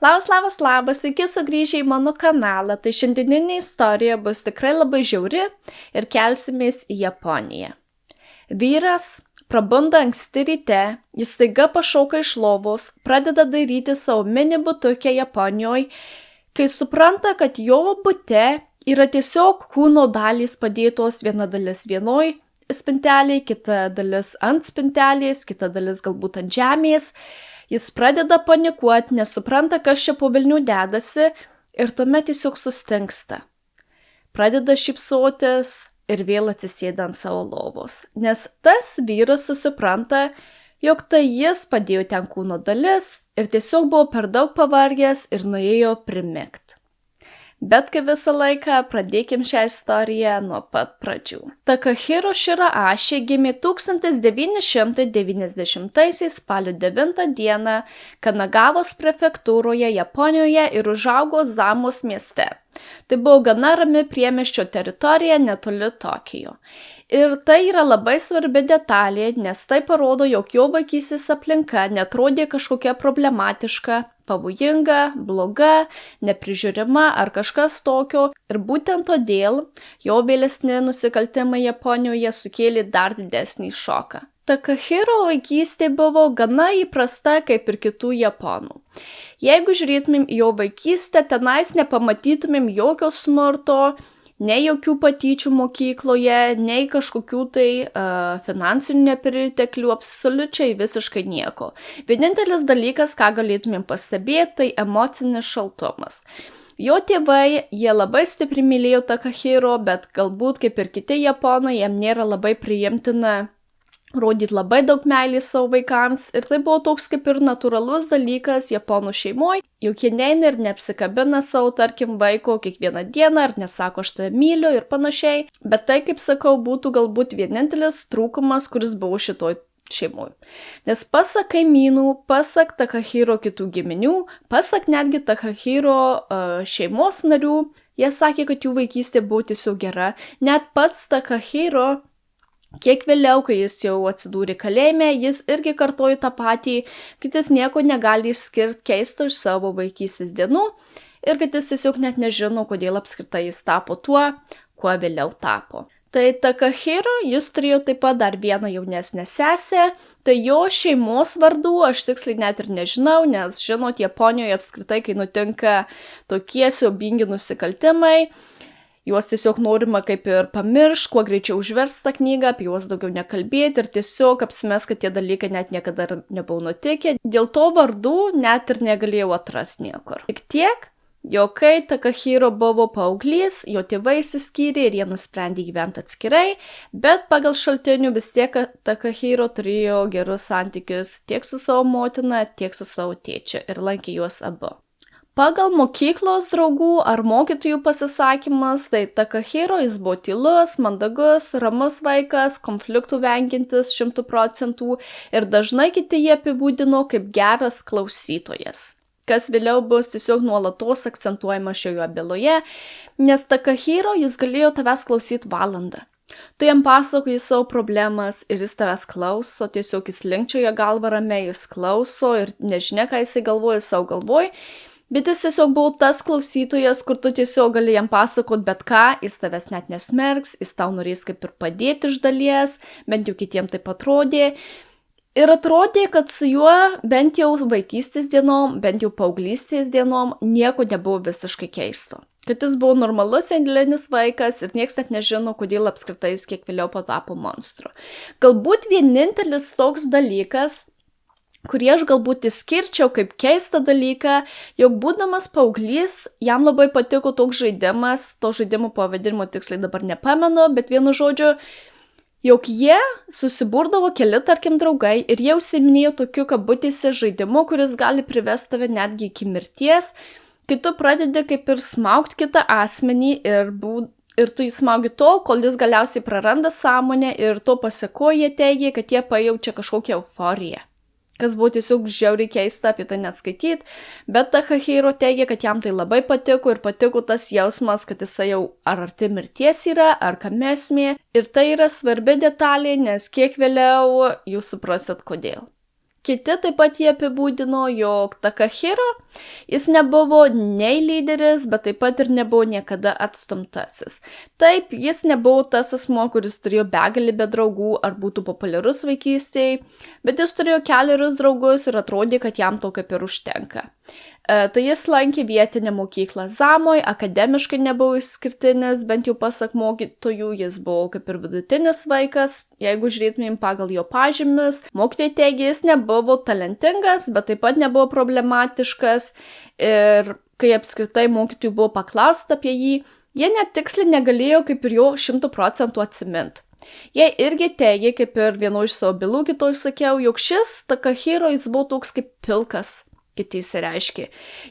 Labas, sveiki sugrįžę į mano kanalą. Tai šiandieninė istorija bus tikrai labai žiauri ir kelsimės į Japoniją. Vyras prabunda anksti ryte, jis staiga pašaukia iš lovos, pradeda daryti savo mini butukę Japonijoje, kai supranta, kad jo bute yra tiesiog kūno dalys padėtos, viena dalis vienoj spintelėje, kita dalis ant spintelės, kita dalis galbūt ant žemės. Jis pradeda panikuoti, nesupranta, kas čia po velnių dedasi ir tuomet tiesiog sustingsta. Pradeda šypsotis ir vėl atsisėda ant savo lovos, nes tas vyras susipranta, jog tai jis padėjo ten kūno dalis ir tiesiog buvo per daug pavargęs ir nuėjo primigt. Bet kaip visą laiką, pradėkim šią istoriją nuo pat pradžių. Takahiro Shiraashi gimė 1990 spalio 9 dieną Kanagavos prefektūroje Japonijoje ir užaugo Zamos mieste. Tai buvo gana rami priemiesčio teritorija netoli Tokijo. Ir tai yra labai svarbi detalė, nes tai parodo, jog jo vaikystės aplinka netrodė kažkokia problematiška, pavojinga, bloga, neprižiūrima ar kažkas tokio. Ir būtent todėl jo vėlesni nusikaltimai Japonijoje sukėlė dar didesnį šoką. Takahiro vaikystė buvo gana įprasta kaip ir kitų japonų. Jeigu žiūrėtumėm į jo vaikystę, tenais nepamatytumėm jokio smurto, nei jokių patyčių mokykloje, nei kažkokių tai finansinių nepriteklių, absoliučiai visiškai nieko. Vienintelis dalykas, ką galėtumėm pastebėti, tai emocinis šaltumas. Jo tėvai, jie labai stipriai mylėjo Takahiro, bet galbūt kaip ir kiti japonai, jam nėra labai priimtina rodyti labai daug meilės savo vaikams ir tai buvo toks kaip ir natūralus dalykas japonų šeimoje, juk jie neina ir neapsikabina savo, tarkim, vaiko kiekvieną dieną ar nesako, aš tave myliu ir panašiai, bet tai, kaip sakau, būtų galbūt vienintelis trūkumas, kuris buvo šitoj šeimoje. Nes pasak kaimynų, pasak Takahiro kitų giminių, pasak netgi Takahiro šeimos narių, jie sakė, kad jų vaikystė buvo tiesiog gera, net pats Takahiro. Kiek vėliau, kai jis jau atsidūrė kalėjime, jis irgi kartojo tą patį, kad jis nieko negali išskirti keisto iš savo vaikystės dienų ir kad jis tiesiog net nežino, kodėl apskritai jis tapo tuo, kuo vėliau tapo. Tai Takahiro, jis turėjo taip pat dar vieną jaunesnę sesę, tai jo šeimos vardų aš tiksliai net ir nežinau, nes žinot, Japonijoje apskritai, kai nutinka tokie siaubingi nusikaltimai, juos tiesiog norima kaip ir pamiršti, kuo greičiau užversti tą knygą, apie juos daugiau nekalbėti ir tiesiog apsimes, kad tie dalykai net niekada nebuvo nutikę. Dėl to vardų net ir negalėjau atrasti niekur. Tik tiek, jog kai Takahiro buvo paauglys, jo tėvai išsiskyrė ir jie nusprendė gyventi atskirai, bet pagal šaltinių vis tiek Takahiro turėjo gerus santykius tiek su savo motina, tiek su savo tėčiu ir lankė juos abu. Pagal mokyklos draugų ar mokytojų pasisakymas, tai Takahiro jis buvo tylus, mandagus, ramus vaikas, konfliktų vengiantis 100% ir dažnai kiti jį apibūdino kaip geras klausytojas, kas vėliau bus tiesiog nuolatos akcentuojama šioje byloje, nes Takahiro jis galėjo tavęs klausyti valandą. Tu jam pasakoji savo problemas ir jis tavęs klauso, tiesiog jis linkčioja galvą ramiai, jis klauso ir nežinia, ką jisai galvoja, savo galvoj. Bet jis tiesiog buvo tas klausytojas, kur tu tiesiog gali jam pasakot bet ką, jis tavęs net nesmerks, jis tau norės kaip ir padėti iš dalies, bent jau kitiem taip atrodė. Ir atrodė, kad su juo bent jau vaikystės dienom, bent jau paauglystės dienom nieko nebuvo visiškai keisto. Kad jis buvo normalus eilinis vaikas ir nieks net nežino, kodėl apskritai jis kiek vėliau patapo monstru. Galbūt vienintelis toks dalykas, kurį aš galbūt išskirčiau kaip keistą dalyką, jog būdamas paauglys, jam labai patiko toks žaidimas, to žaidimo pavadinimo tiksliai dabar nepamenu, bet vienu žodžiu, jog jie susiburdavo keli, tarkim, draugai ir jie užsiiminėjo tokiu kabutėse žaidimu, kuris gali privesti tave netgi iki mirties, kai tu pradedi kaip ir smaugti kitą asmenį ir tu jį smaugi tol, kol jis galiausiai praranda sąmonę ir to pasekoje teigia, kad jie pajaučia kažkokią euforiją. Kas buvo tiesiog žiauriai keista apie tai net skaityti, bet Takahiro teigia, kad jam tai labai patiko ir patiko tas jausmas, kad jisai jau ar arti mirties yra, ar kame esmė. Ir tai yra svarbi detalė, nes kiek vėliau jūs suprasit kodėl. Kiti taip pat jie apibūdino, jog Takahiro, jis nebuvo nei lyderis, bet taip pat ir nebuvo niekada atstumtasis. Taip, jis nebuvo tas asmuo, kuris turėjo begalybę draugų ar būtų populiarus vaikystėje, bet jis turėjo kelerius draugus ir atrodė, kad jam to kaip ir užtenka. Tai jis lankė vietinę mokyklą Zamoj, akademiškai nebuvo išskirtinis, bent jau pasak mokytojų, jis buvo kaip ir vidutinis vaikas, jeigu žiūrėtumėm pagal jo pažymius. Mokytojai teigė, jis nebuvo talentingas, bet taip pat nebuvo problematiškas ir kai apskritai mokytojų buvo paklausta apie jį, jie net tiksliai negalėjo kaip ir jo 100% atsiminti. Jie irgi teigė, kaip ir vieno iš savo bylų kitoj sakiau, jog šis Takahiro jis buvo toks kaip pilkas. Kiti įsireiškė.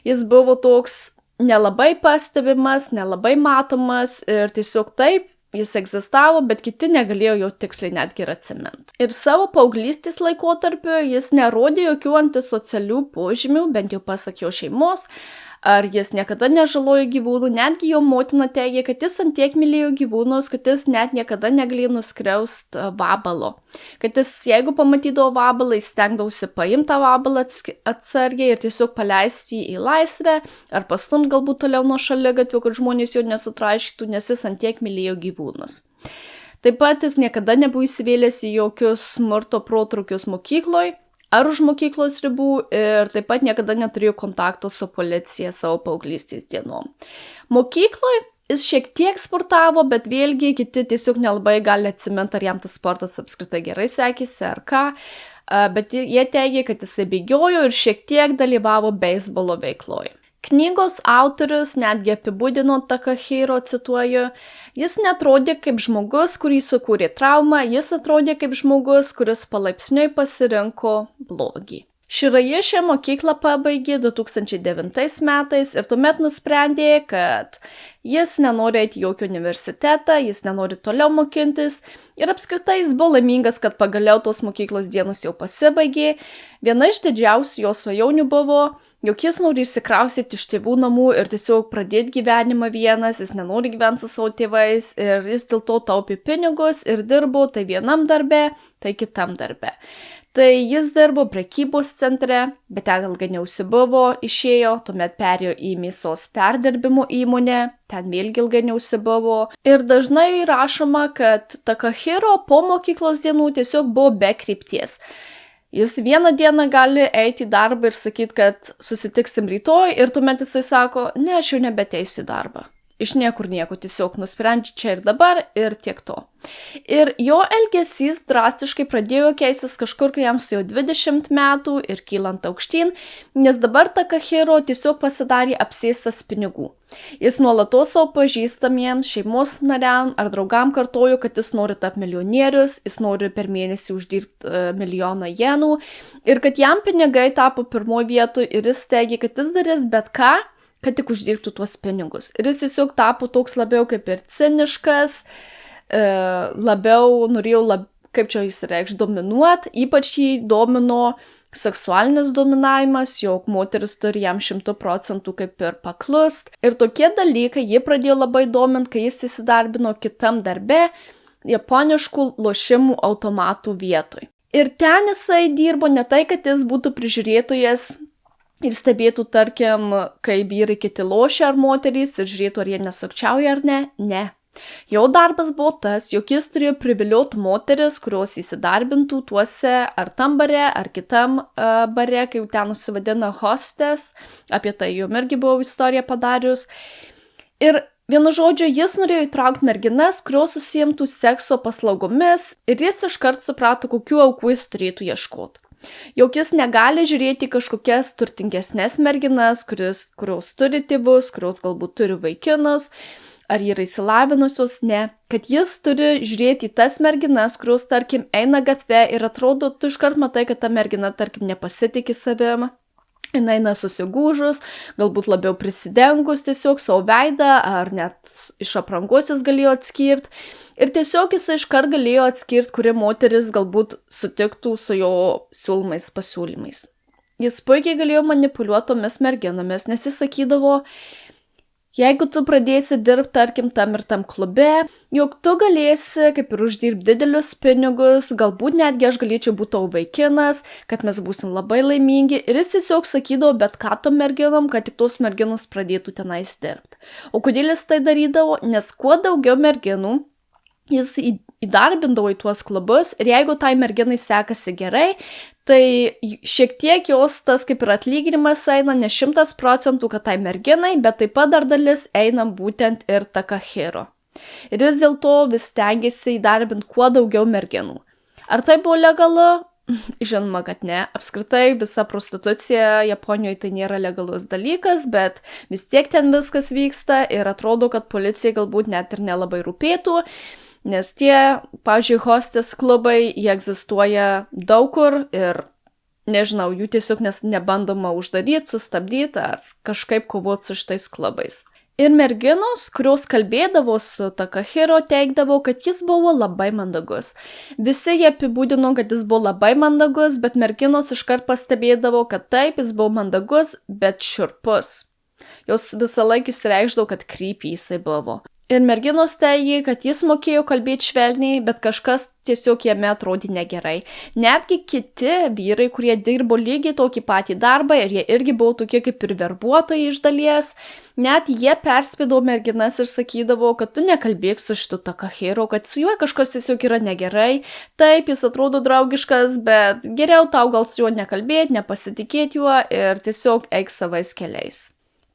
Jis buvo toks nelabai pastebimas, nelabai matomas ir tiesiog taip, jis egzistavo, bet kiti negalėjo jo tiksliai netgi ir atsiminti. Ir savo paauglystės laikotarpiu jis nerodė jokių antisocialių požymių, bent jau pasak jo šeimos, ar jis niekada nežalojo gyvūnų, netgi jo motina teigė, kad jis antiek mylėjo gyvūnus, kad jis net niekada negalėjo nuskriaust vabalo. Kad jis, jeigu pamatydavo vabalą, jis stengdavosi paimti tą vabalą atsargiai ir tiesiog paleisti jį į laisvę, ar pastumt galbūt toliau nuo šaligatvio, kad žmonės jo nesutraiškytų, nes jis antiek mylėjo gyvūnus. Taip pat jis niekada nebuvo įsivėlęs į jokius smurto protrukius mokykloje, ar už mokyklos ribų ir taip pat niekada neturėjo kontakto su policija savo paauglystės dienom. Mokykloje jis šiek tiek sportavo, bet vėlgi kiti tiesiog nelabai gali atsiminti, ar jam tas sportas apskritai gerai sekėsi ar ką, bet jie teigė, kad jisai bėgiojo ir šiek tiek dalyvavo beisbolo veikloje. Knygos autorius netgi apibūdino Takahiro, cituoju, jis netrodė kaip žmogus, kurį sukūrė traumą, jis atrodė kaip žmogus, kuris palaipsniui pasirinko blogį. Širaji šią mokyklą pabaigė 2009 metais ir tuomet nusprendė, kad jis nenori eiti jokį universitetą, jis nenori toliau mokintis ir apskritai jis buvo laimingas, kad pagaliau tos mokyklos dienos jau pasibaigė. Viena iš didžiausių jo svajonių buvo, jog jis nori išsikraustyti iš tėvų namų ir tiesiog pradėti gyvenimą vienas, jis nenori gyventi su savo tėvais ir jis dėl to taupė pinigus ir dirbo tai vienam darbe, tai kitam darbe. Tai jis dirbo prekybos centre, bet ten ilgai neužsibuvo, išėjo, tuomet perėjo į mėsos perdirbimo įmonę, ten vėlgi ilgai neužsibuvo. Ir dažnai rašoma, kad Takahiro po mokyklos dienų tiesiog buvo be krypties. Jis vieną dieną gali eiti į darbą ir sakyti, kad susitiksim rytoj ir tuomet jisai sako, ne, aš jau nebeteisiu į darbą. Iš niekur nieko, tiesiog nusprendžia čia ir dabar ir tiek to. Ir jo elgesys drastiškai pradėjo keistis kažkur, kai jam suėjo 20 metų ir kylant aukštyn, nes dabar Takahiro tiesiog pasidarė apsėstas pinigų. Jis nuolatos savo pažįstamiems, šeimos nariam ar draugam kartojo, kad jis nori tapti milijonierius, jis nori per mėnesį uždirbti 1 milijoną jenų ir kad jam pinigai tapo pirmoje vietoje ir jis teigė, kad jis darys bet ką, kad tik uždirbtų tuos pinigus. Ir jis tiesiog tapo toks labiau kaip ir ciniškas, labiau norėjo, kaip čia jis reikš, dominuoti, ypač jį domino seksualinis dominavimas, jog moteris turi jam 100% kaip ir paklust. Ir tokie dalykai jį pradėjo labai dominti, kai jis įsidarbino kitam darbe, japoniškų lošimų automatų vietoj. Ir ten jisai dirbo ne tai, kad jis būtų prižiūrėtojas, ir stebėtų, tarkim, kai vyrai kiti lošia ar moterys ir žiūrėtų, ar jie nesukčiauja ar ne. Ne. Jo darbas buvo tas, jog jis turėjo privilioti moteris, kurios įsidarbintų tuose ar tam bare, ar kitam bare, kai jau ten užsivadina hostess, apie tai jau irgi buvo istoriją padarius. Ir vienu žodžiu, jis norėjo įtraukti merginas, kurios susijimtų sekso paslaugomis ir jis iškart suprato, kokių aukų jis turėtų ieškoti. Jog jis negali žiūrėti kažkokias turtingesnės merginas, kurios turi tėvus, kurios galbūt turi vaikinus, ar yra įsilavinusios, ne. Kad jis turi žiūrėti į tas merginas, kurios, tarkim, eina gatve ir atrodo, tu iškart matai, kad ta mergina, tarkim, nepasitikė savim. Jis eina susigūžus, galbūt labiau prisidengus tiesiog savo veidą, ar net iš aprangos jis galėjo atskirti. Ir tiesiog jis iškart galėjo atskirti, kuri moteris galbūt sutiktų su jo siūlomais pasiūlymais. Jis puikiai galėjo manipuliuoti tomis merginomis, nes jis sakydavo, Jeigu tu pradėsi dirbti, tarkim, tam ir tam klube, jog tu galėsi kaip ir uždirbti didelius pinigus, galbūt netgi aš galėčiau būti tavo vaikinas, kad mes būsim labai laimingi. Ir jis tiesiog sakydavo bet ką tom merginom, kad tik tos merginos pradėtų tenais dirbti. O kodėl jis tai darydavo? Nes kuo daugiau merginų jis įdarbindavo į tuos klubus ir jeigu tai merginai sekasi gerai, tai šiek tiek jos tas kaip ir atlyginimas eina ne 100%, kad tai merginai, bet taip pat dar dalis eina būtent ir Takahiro. Ir jis dėl to vis stengiasi įdarbinti kuo daugiau merginų. Ar tai buvo legalu? Žinoma, kad ne. Apskritai visa prostitucija Japonijoje tai nėra legalus dalykas, bet vis tiek ten viskas vyksta ir atrodo, kad policijai galbūt net ir nelabai rūpėtų. Nes tie, pavyzdžiui, hostess klubai, jie egzistuoja daug kur ir, nežinau, jų tiesiog nebandoma uždaryti, sustabdyti ar kažkaip kovoti su šitais klubais. Ir merginos, kurios kalbėdavo su Takahiro, teigdavo, kad jis buvo labai mandagus. Visi jie apibūdino, kad jis buvo labai mandagus, bet merginos iškart pastebėdavo, kad taip, jis buvo mandagus, bet šiurpus. Jos visą laiką išsireikšdavo, kad creepy jisai buvo. Ir merginos teigė, kad jis mokėjo kalbėti švelniai, bet kažkas tiesiog jame atrodė negerai. Netgi kiti vyrai, kurie dirbo lygiai tokį patį darbą ir jie irgi buvo tokie kaip ir verbuotojai iš dalies, net jie perspėdavo merginas ir sakydavo, kad tu nekalbėk su šitu Takahiro, kad su juo kažkas tiesiog yra negerai. Taip, jis atrodo draugiškas, bet geriau tau gal su juo nekalbėti, nepasitikėti juo ir tiesiog eik savais keliais.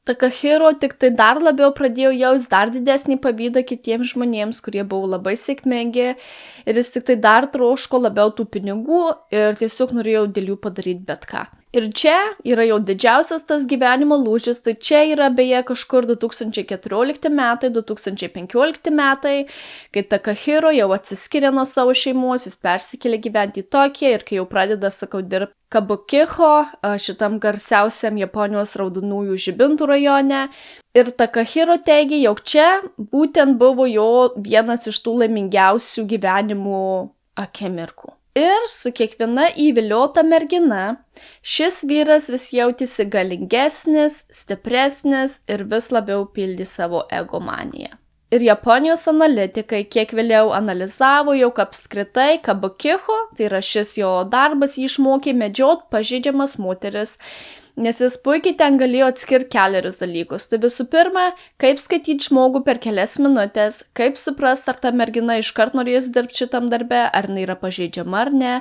Takahiro tik tai dar labiau pradėjo jausti dar didesnį pavydą kitiems žmonėms, kurie buvo labai sėkmingi ir jis tik tai dar troško labiau tų pinigų ir tiesiog norėjo dėl jų padaryti bet ką. Ir čia yra jau didžiausias tas gyvenimo lūžis, tai čia yra beje kažkur 2014 metai, 2015 metai, kai Takahiro jau atsiskiria nuo savo šeimos, jis persikėlė gyventi į Tokiją ir kai jau pradeda, dirbti Kabukicho, šitam garsiausiam Japonijos raudonųjų žibintų rajone. Ir Takahiro teigia, jog čia būtent buvo jo vienas iš tų laimingiausių gyvenimų akimirkų. Ir su kiekviena įviliota mergina šis vyras vis jautėsi galingesnis, stipresnis ir vis labiau pildė savo egomaniją. Ir Japonijos analitikai kiek vėliau analizavo, jog apskritai Kabukicho, tai yra šis jo darbas, jį išmokė medžiot pažeidžiamas moteris, nes jis puikiai ten galėjo atskirti keliarius dalykus. Tai visų pirma, kaip skaityti žmogų per kelias minutės, kaip suprasti, ar ta mergina iškart norės dirbti šitam darbe, ar jinai yra pažeidžiama ar ne,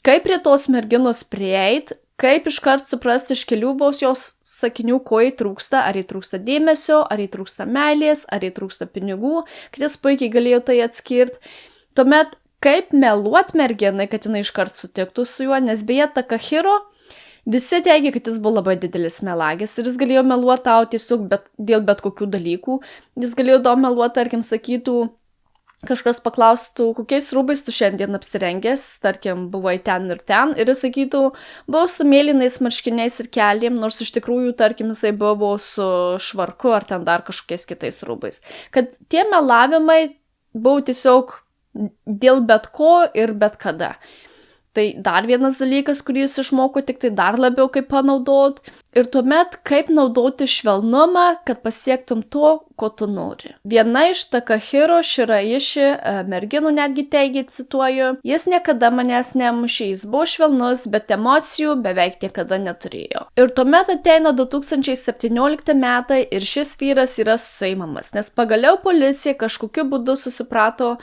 kaip prie tos merginos prieit, kaip iškart suprasti iš kelių vos jos sakinių, ko jai trūksta, ar jai trūksta dėmesio, ar jai trūksta meilės, ar jai trūksta pinigų, kad jis puikiai galėjo tai atskirti. Tuomet, kaip meluot merginai, kad jinai iškart sutiktų su juo, nes beje Takahiro visi teigia, kad jis buvo labai didelis melagis ir jis galėjo meluoti tau tiesiog dėl bet kokių dalykų. Jis galėjo tau meluoti, tarkim, sakytų, kažkas paklaustų, kokiais rūbais tu šiandien apsirengęs, tarkim, buvai ten ir jis sakytų, buvau su mėlynais marškiniais ir kelėm, nors iš tikrųjų, tarkim, jisai buvo su švarku ar ten dar kažkokiais kitais rūbais. Kad tie melavimai buvo tiesiog dėl bet ko ir bet kada. Tai dar vienas dalykas, kurį jis išmoko, tik tai dar labiau kaip panaudot. Ir tuomet, kaip naudoti švelnumą, kad pasiektum to, ko tu nori. Viena iš Takahiro Shiraishi merginų netgi teigia, cituoju, jis niekada manęs nemušė, jis buvo švelnus, bet emocijų beveik niekada neturėjo. Ir tuomet ateina 2017 metai ir šis vyras yra suimamas, nes pagaliau policija kažkokiu būdu susiprato,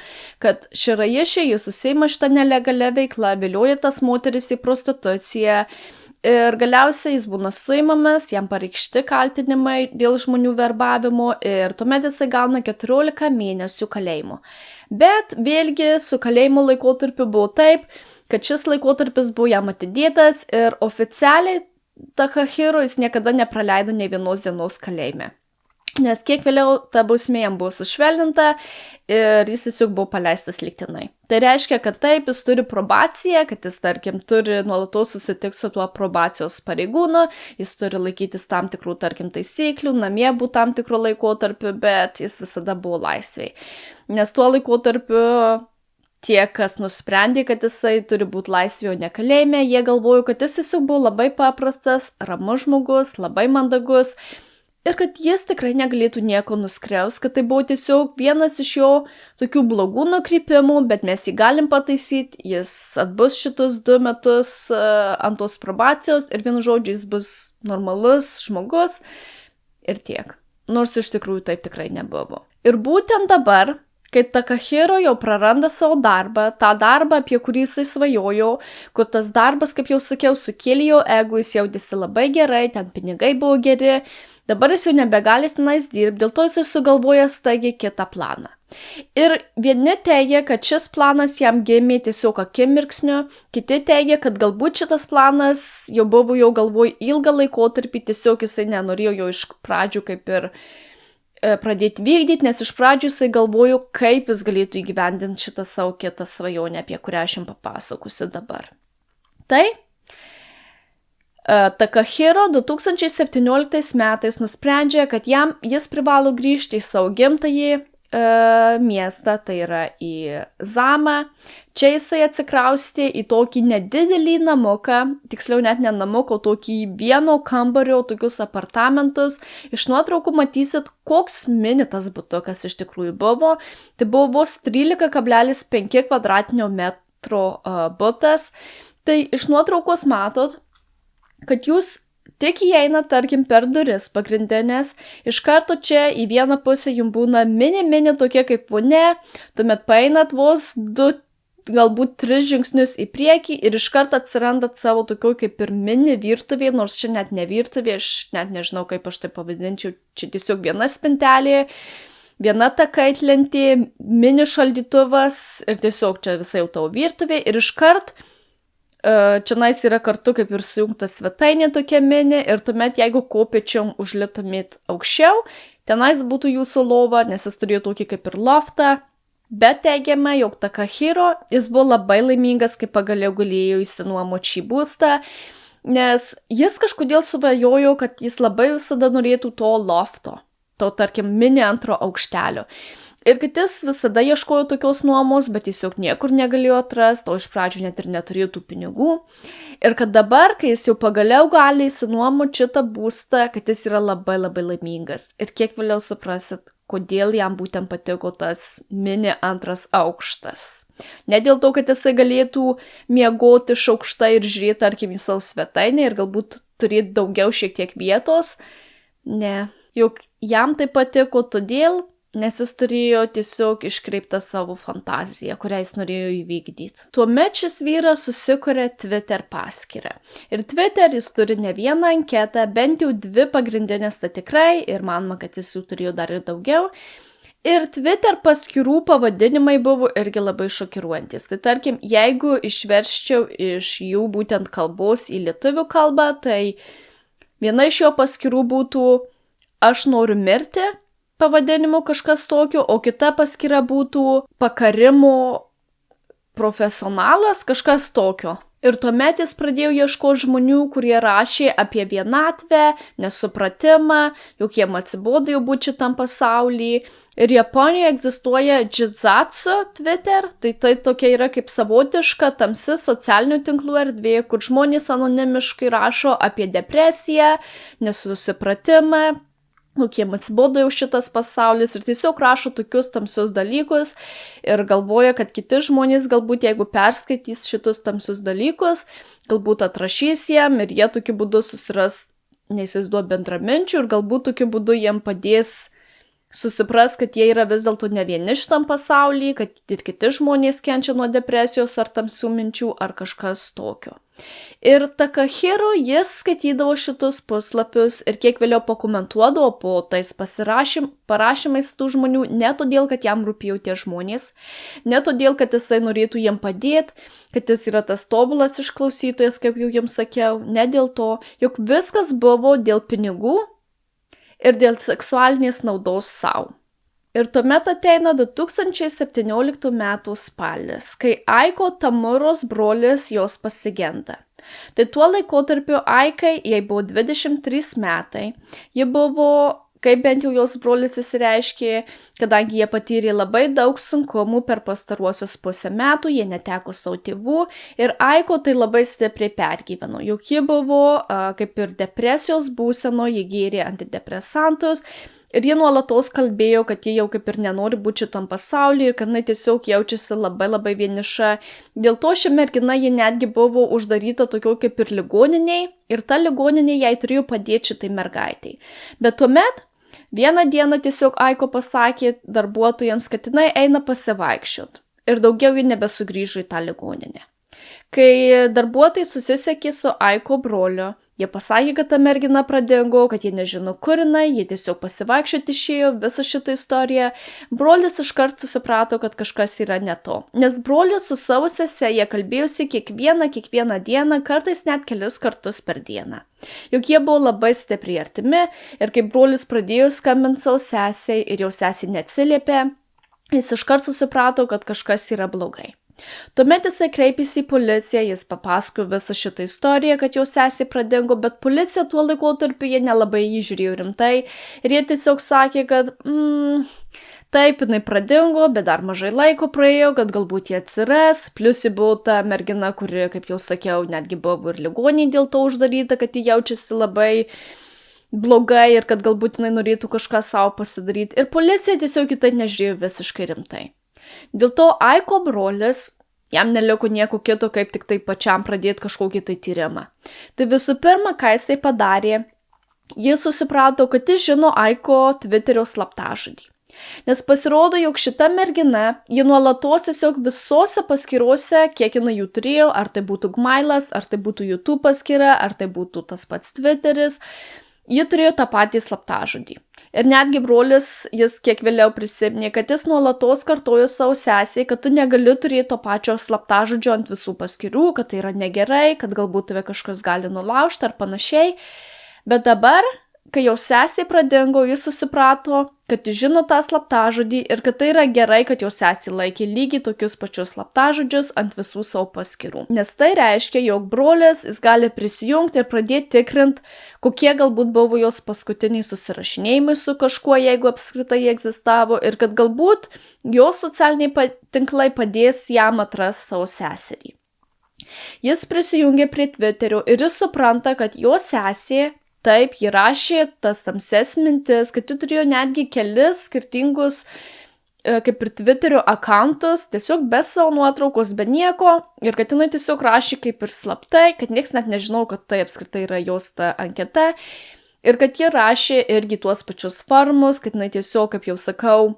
kad Shiraishi jis užsiima šitą nelegalę veiklą, vilioja tas moteris į prostituciją. Ir galiausiai jis būna suimamas, jam pareikšti kaltinimai dėl žmonių verbavimo ir tuomet jisai gauna 14 mėnesių kalėjimo. Bet vėlgi su kalėjimo laikotarpiu buvo taip, kad šis laikotarpis buvo jam atidėtas ir oficialiai Takahiro jis niekada nepraleido nei vienos dienos kalėjime. Nes kiek vėliau ta bausmė jam buvo sušvelninta ir jis tiesiog buvo paleistas lygtinai. Tai reiškia, kad taip, jis turi probaciją, kad jis, tarkim, turi nuolatos susitikti su tuo probacijos pareigūnu, jis turi laikytis tam tikrų, tarkim, taisyklių, namie būti tam tikro laikotarpiu, bet jis visada buvo laisvėj. Nes tuo laikotarpiu tie, kas nusprendė, kad jisai turi būti laisvėje, o ne kalėjime, jie galvojo, kad jis tiesiog buvo labai paprastas, ramus žmogus, labai mandagus. ir kad jis tikrai negalėtų nieko nuskriaus, kad tai buvo tiesiog vienas iš jo tokių blogų nukrypimų, bet mes jį galim pataisyti, jis atbus šitus 2 metus ant tos probacijos ir vienu žodžiu jis bus normalus žmogus ir tiek. Nors iš tikrųjų taip tikrai nebuvo. Ir būtent dabar, kai Takahiro jau praranda savo darbą, tą darbą, apie kurį jisai svajojo, kur tas darbas, kaip jau sakiau, sukėlė jo ego, jis jautėsi labai gerai, ten pinigai buvo geri, dabar jis jau nebegali tenais dirbti, dėl to jisai sugalvoja staigiai kitą planą. Ir vieni teigia, kad šis planas jam gimė tiesiog akimirksniu, kiti teigia, kad galbūt šitas planas jau buvo jo galvoj ilgą laikotarpį, tiesiog jisai nenorėjo jo iš pradžių kaip ir pradėti vykdyti, nes iš pradžių jisai galvojo, kaip jis galėtų įgyvendinti šitą savo kitą svajonę, apie kurią aš jums papasakosiu dabar. Tai Takahiro 2017 metais nusprendžia, kad jis privalo grįžti į savo gimtąjį miestą, tai yra į Zamą. Čia jisai atsikraustė į tokį nedidelį namuką, tiksliau net ne namuką, o tokį vieno kambario, tokius apartamentus. Iš nuotraukų matysit, koks mini tas butukas iš tikrųjų buvo. Tai buvo vos 13,5 kvadratinio metro butas. Tai iš nuotraukos matot, kad jūs tik įeina, tarkim, per duris pagrindinės, iš karto čia į vieną pusę jums būna mini tokie kaip vonia, tuomet paeinat vos 2, galbūt 3 žingsnius į priekį ir iš karto atsirandat savo tokioj kaip ir mini virtuvė, nors čia net ne virtuvė, aš net nežinau, kaip aš tai pavadinčiau, čia tiesiog viena spintelė, viena ta kaitlentė, mini šaldytuvas ir tiesiog čia visai jau tavo virtuvė ir iš karto čionais yra kartu kaip ir sujungta svetainė tokia mini ir tuomet jeigu kopėčiom užliptumėt aukščiau, tenais būtų jūsų lova, nes jis turėjo tokį kaip ir loftą, bet teigiama, jog Takahiro jis buvo labai laimingas, kai pagaliau galėjo išsinuomoti šį būstą, nes jis kažkodėl svajojo, kad jis labai visada norėtų to lofto, to tarkim mini antro aukštelio. Ir kad jis visada ieškojo tokios nuomos, bet tiesiog niekur negalėjo atrasti, o iš pradžių net ir neturėjo tų pinigų. Ir kad dabar, kai jis jau pagaliau gali įsinuomoti šitą būstą, kad jis yra labai laimingas. Ir kiek vėliau suprasit, kodėl jam būtent patiko tas mini antras aukštas. Ne dėl to, kad jisai galėtų miegoti iš aukštai ir žiūrėti, tarkim, į savo svetainę ir galbūt turėti daugiau šiek tiek vietos. Ne, juk jam tai patiko todėl, nes jis turėjo tiesiog iškreiptą savo fantaziją, kurią jis norėjo įvykdyti. Tuomet šis vyras susikuria Twitter paskyrą. Ir Twitter jis turi ne vieną anketą, bent jau 2 pagrindinės, tai tikrai, ir manoma, kad jis jų turėjo dar ir daugiau. Ir Twitter paskyrų pavadinimai buvo irgi labai šokiruojantis. Tai tarkim, jeigu išversčiau iš jų būtent kalbos į lietuvių kalbą, tai viena iš jo paskyrų būtų Aš noriu mirti, pavadinimu kažkas tokio, o kita paskyra būtų pakarimo profesionalas, kažkas tokio. Ir tuomet jis pradėjo ieškoti žmonių, kurie rašė apie vienatvę, nesupratimą, jog jiem atsibodo jau būti šitam pasaulyje. Ir Japonijoje egzistuoja Jizatsu Twitter, tai tokia yra kaip savotiška tamsi socialinių tinklų erdvė, kur žmonės anonimiškai rašo apie depresiją, nesusipratimą, jiem atsibodo jau šitas pasaulis ir tiesiog rašo tokius tamsius dalykus ir galvoja, kad kiti žmonės galbūt, jeigu perskaitys šitus tamsius dalykus, galbūt atrašys jiem ir jie tokiu būdu susiras, neįsivaizduoja bendraminčių ir galbūt tokiu būdu jiem padės susipras, kad jie yra vis dėlto ne vieni šitam pasaulyje, kad ir kiti žmonės kenčia nuo depresijos ar tamsių minčių ar kažkas tokio. Ir Takahiro jis skaitydavo šitus puslapius ir kiek vėliau pakomentuodavo po tais parašymais tų žmonių, ne todėl, kad jam rūpėjo tie žmonės, ne todėl, kad jisai norėtų jiem padėti, kad jis yra tas tobulas išklausytojas, kaip jau jums sakiau, ne dėl to, jog viskas buvo dėl pinigų ir dėl seksualinės naudos savo. Ir tuomet ateina 2017 metų spalis, kai Aiko Tamuros brolis jos pasigenda. Tai tuo laikotarpiu Aikai, jai buvo 23 metai, ji buvo kaip bent jau jos brolis išsireiškė, kadangi jie patyrė labai daug sunkumų per pastaruosius pusę metų, jie neteko savo tėvų ir Aiko tai labai stipriai pergyveno, juk ji buvo kaip ir depresijos būseno, ji gėrė antidepresantus ir ji nuolatos kalbėjo, kad ji jau kaip ir nenori būti šitam pasaulyje ir kad jinai tiesiog jaučiasi labai vieniša. Dėl to ši mergina ji netgi buvo uždaryta tokio kaip ir ligoniniai ir ta ligoninė jai turėjo padėti šitai mergaitai. Bet tuomet vieną dieną tiesiog Aiko pasakė darbuotojams, kad jinai eina pasivaikščiot ir daugiau ji nebesugrįžo į tą ligoninę. Kai darbuotojai susisiekė su Aiko broliu, jie pasakė, kad ta mergina pradingo, kad jie nežino kur jinai, jie tiesiog pasivaikščioti išėjo visą šitą istoriją. Brolis iškart susiprato, kad kažkas yra ne to. Nes brolis su savo sese jie kalbėjosi kiekvieną dieną, kartais net kelis kartus per dieną. Juk jie buvo labai stipriai artimi ir kai brolis pradėjo skambinti savo sesei ir jau sesei neatsiliepė, jis iškart susiprato, kad kažkas yra blogai. Tuomet jisai kreipėsi į policiją, jis papasakojo visą šitą istoriją, kad jo sesė pradingo, bet policija tuo laikotarpiu jie nelabai jį žiūrėjo rimtai ir jie tiesiog sakė, kad taip, jinai pradingo, bet dar mažai laiko praėjo, kad galbūt jie atsiras, plus ji buvo ta mergina, kuri, kaip jau sakiau, netgi buvo ir ligoninėje dėl to uždaryta, kad ji jaučiasi labai blogai ir kad galbūt jinai norėtų kažką savo pasidaryti ir policija tiesiog į tai nežiūrėjo visiškai rimtai. Dėl to Aiko brolis, jam neliko nieko kito, kaip tik tai pačiam pradėti kažkokį tai tyrimą. Tai visų pirma, ką jisai padarė, jis susiprato, kad jis žino Aiko Twitterio slaptažodį. Nes pasirodo, jog šita mergina, ji nuolatos tiesiog visose paskyrose, kiek jinai jų turėjo, ar tai būtų Gmailas, ar tai būtų YouTube paskyra, ar tai būtų tas pats Twitteris, ji turėjo tą patį slaptažodį. Ir netgi brolis, jis kiek vėliau prisiminė, kad jis nuolatos kartojo savo sesiai, kad tu negali turėti to pačio slaptažodžio ant visų paskyrų, kad tai yra negerai, kad galbūt tave kažkas gali nulaužti ar panašiai. Bet dabar, kai jau sesiai pradingo, jis susiprato, kad jis žino tą slaptažodį ir kad tai yra gerai, kad jo sesiai laikė lygiai tokius pačius slaptažodžius ant visų savo paskyrų. Nes tai reiškia, jog brolis jis gali prisijungti ir pradėti tikrinti, kokie galbūt buvo jos paskutiniai susirašinėjimai su kažkuo, jeigu apskritai jie egzistavo, ir kad galbūt jos socialiniai tinklai padės jam atrasti savo seserį. Jis prisijungė prie Twitterio ir jis supranta, kad jo sesė, taip, ji rašė tas tamses mintis, kad ji turėjo netgi kelis skirtingus kaip ir Twitterio akauntus, tiesiog be savo nuotraukos, be nieko, ir kad jinai tiesiog rašė kaip ir slaptai, kad nieks net nežinau, kad tai apskritai yra jos ta anketa, ir kad ji rašė irgi tuos pačius formus, kad jinai tiesiog, kaip jau sakau,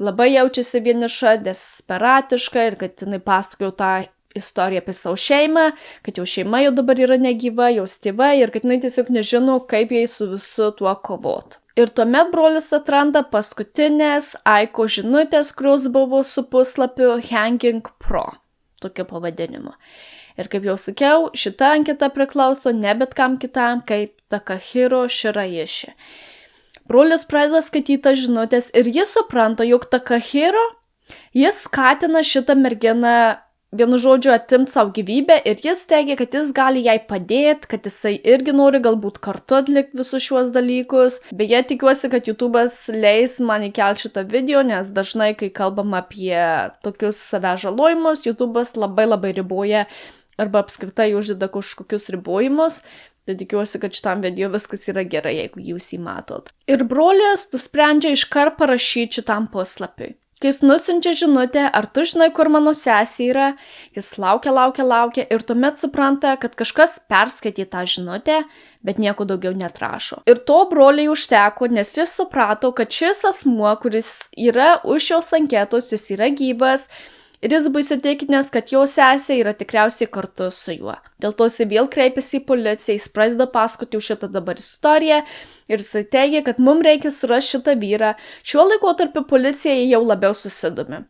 labai jaučiasi vieniša, desperatiška, ir kad jinai pasakojo tą istoriją apie savo šeimą, kad jau šeima jau dabar yra negyva, jos tėvai, ir kad jinai tiesiog nežino, kaip jai su visu tuo kovot. Ir tuomet brolis atranda paskutinės Aiko žinutės, kurios buvo su puslapiu Hanging Pro, tokiu pavadinimu. Ir kaip jau sakiau, šita anketa priklauso ne bet kam kitam, kaip Takahiro Shiraishi. Brolis pradeda skaityti žinutės ir jis supranta, jog Takahiro, jis skatina šitą merginą vienu žodžiu atimti savo gyvybę ir jis teigia, kad jis gali jai padėti, kad jisai irgi nori galbūt kartu atlikti visus šiuos dalykus. Beje, tikiuosi, kad YouTube'as leis man įkelti šitą video, nes dažnai, kai kalbam apie tokius savęs žalojimus, YouTube'as labai riboja arba apskritai uždeda kažkokius ribojimus. Tai tikiuosi, kad šitam video viskas yra gerai, jeigu jūs jį matot. Ir brolis nusprendžia iškart parašyti šitam puslapiui. Kai jis nusiunčia žinutę, ar tu žinai, kur mano sesė yra, jis laukia ir tuomet supranta, kad kažkas perskaitė tą žinutę, bet nieko daugiau netrašo. Ir to broliai užteko, nes jis suprato, kad šis asmuo, kuris yra už šios anketos, jis yra gyvas, ir jis buvo įsitikinęs, kad jo sesė yra tikriausiai kartu su juo. Dėl to jis vėl kreipiasi į policiją, jis pradeda pasakoti jau šitą dabar istoriją ir jis teigia, kad mums reikia surasti šitą vyrą. Šiuo laikotarpiu policija jau labiau susidomi.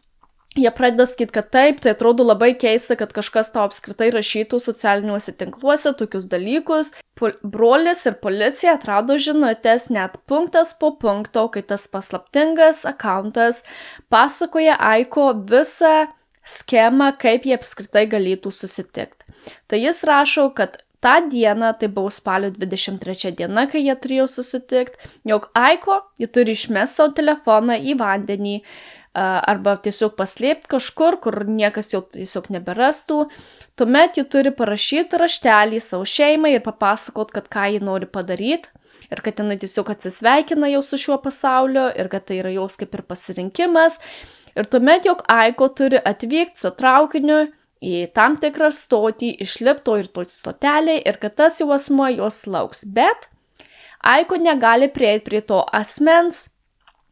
Jie pradeda sakyti, kad taip, tai atrodo labai keista, kad kažkas tau apskritai rašytų socialiniuose tinkluose tokius dalykus. Brolis ir policija atrado žinutės net punktas po punkto, kai tas paslaptingas akauntas pasakoja Aiko visą schemą, kaip jie apskritai galėtų susitikti. Tai jis rašo, kad tą dieną, tai buvo spalio 23 diena, kai jie turėjo susitikti, jog Aiko, ji turi išmesti savo telefoną į vandenį arba tiesiog paslėpti kažkur, kur niekas jau tiesiog neberastų. Tuomet ji turi parašyti raštelį savo šeimai ir papasakot, kad ką ji nori padaryti. Ir kad jinai tiesiog atsisveikina jau su šiuo pasauliu ir kad tai yra jos kaip ir pasirinkimas. Ir tuomet, jog Aiko turi atvykti su traukiniu į tam tikrą stotį, išlipto ir to stotelį ir kad tas jau asmuo jos lauks. Bet Aiko negali prieiti prie to asmens,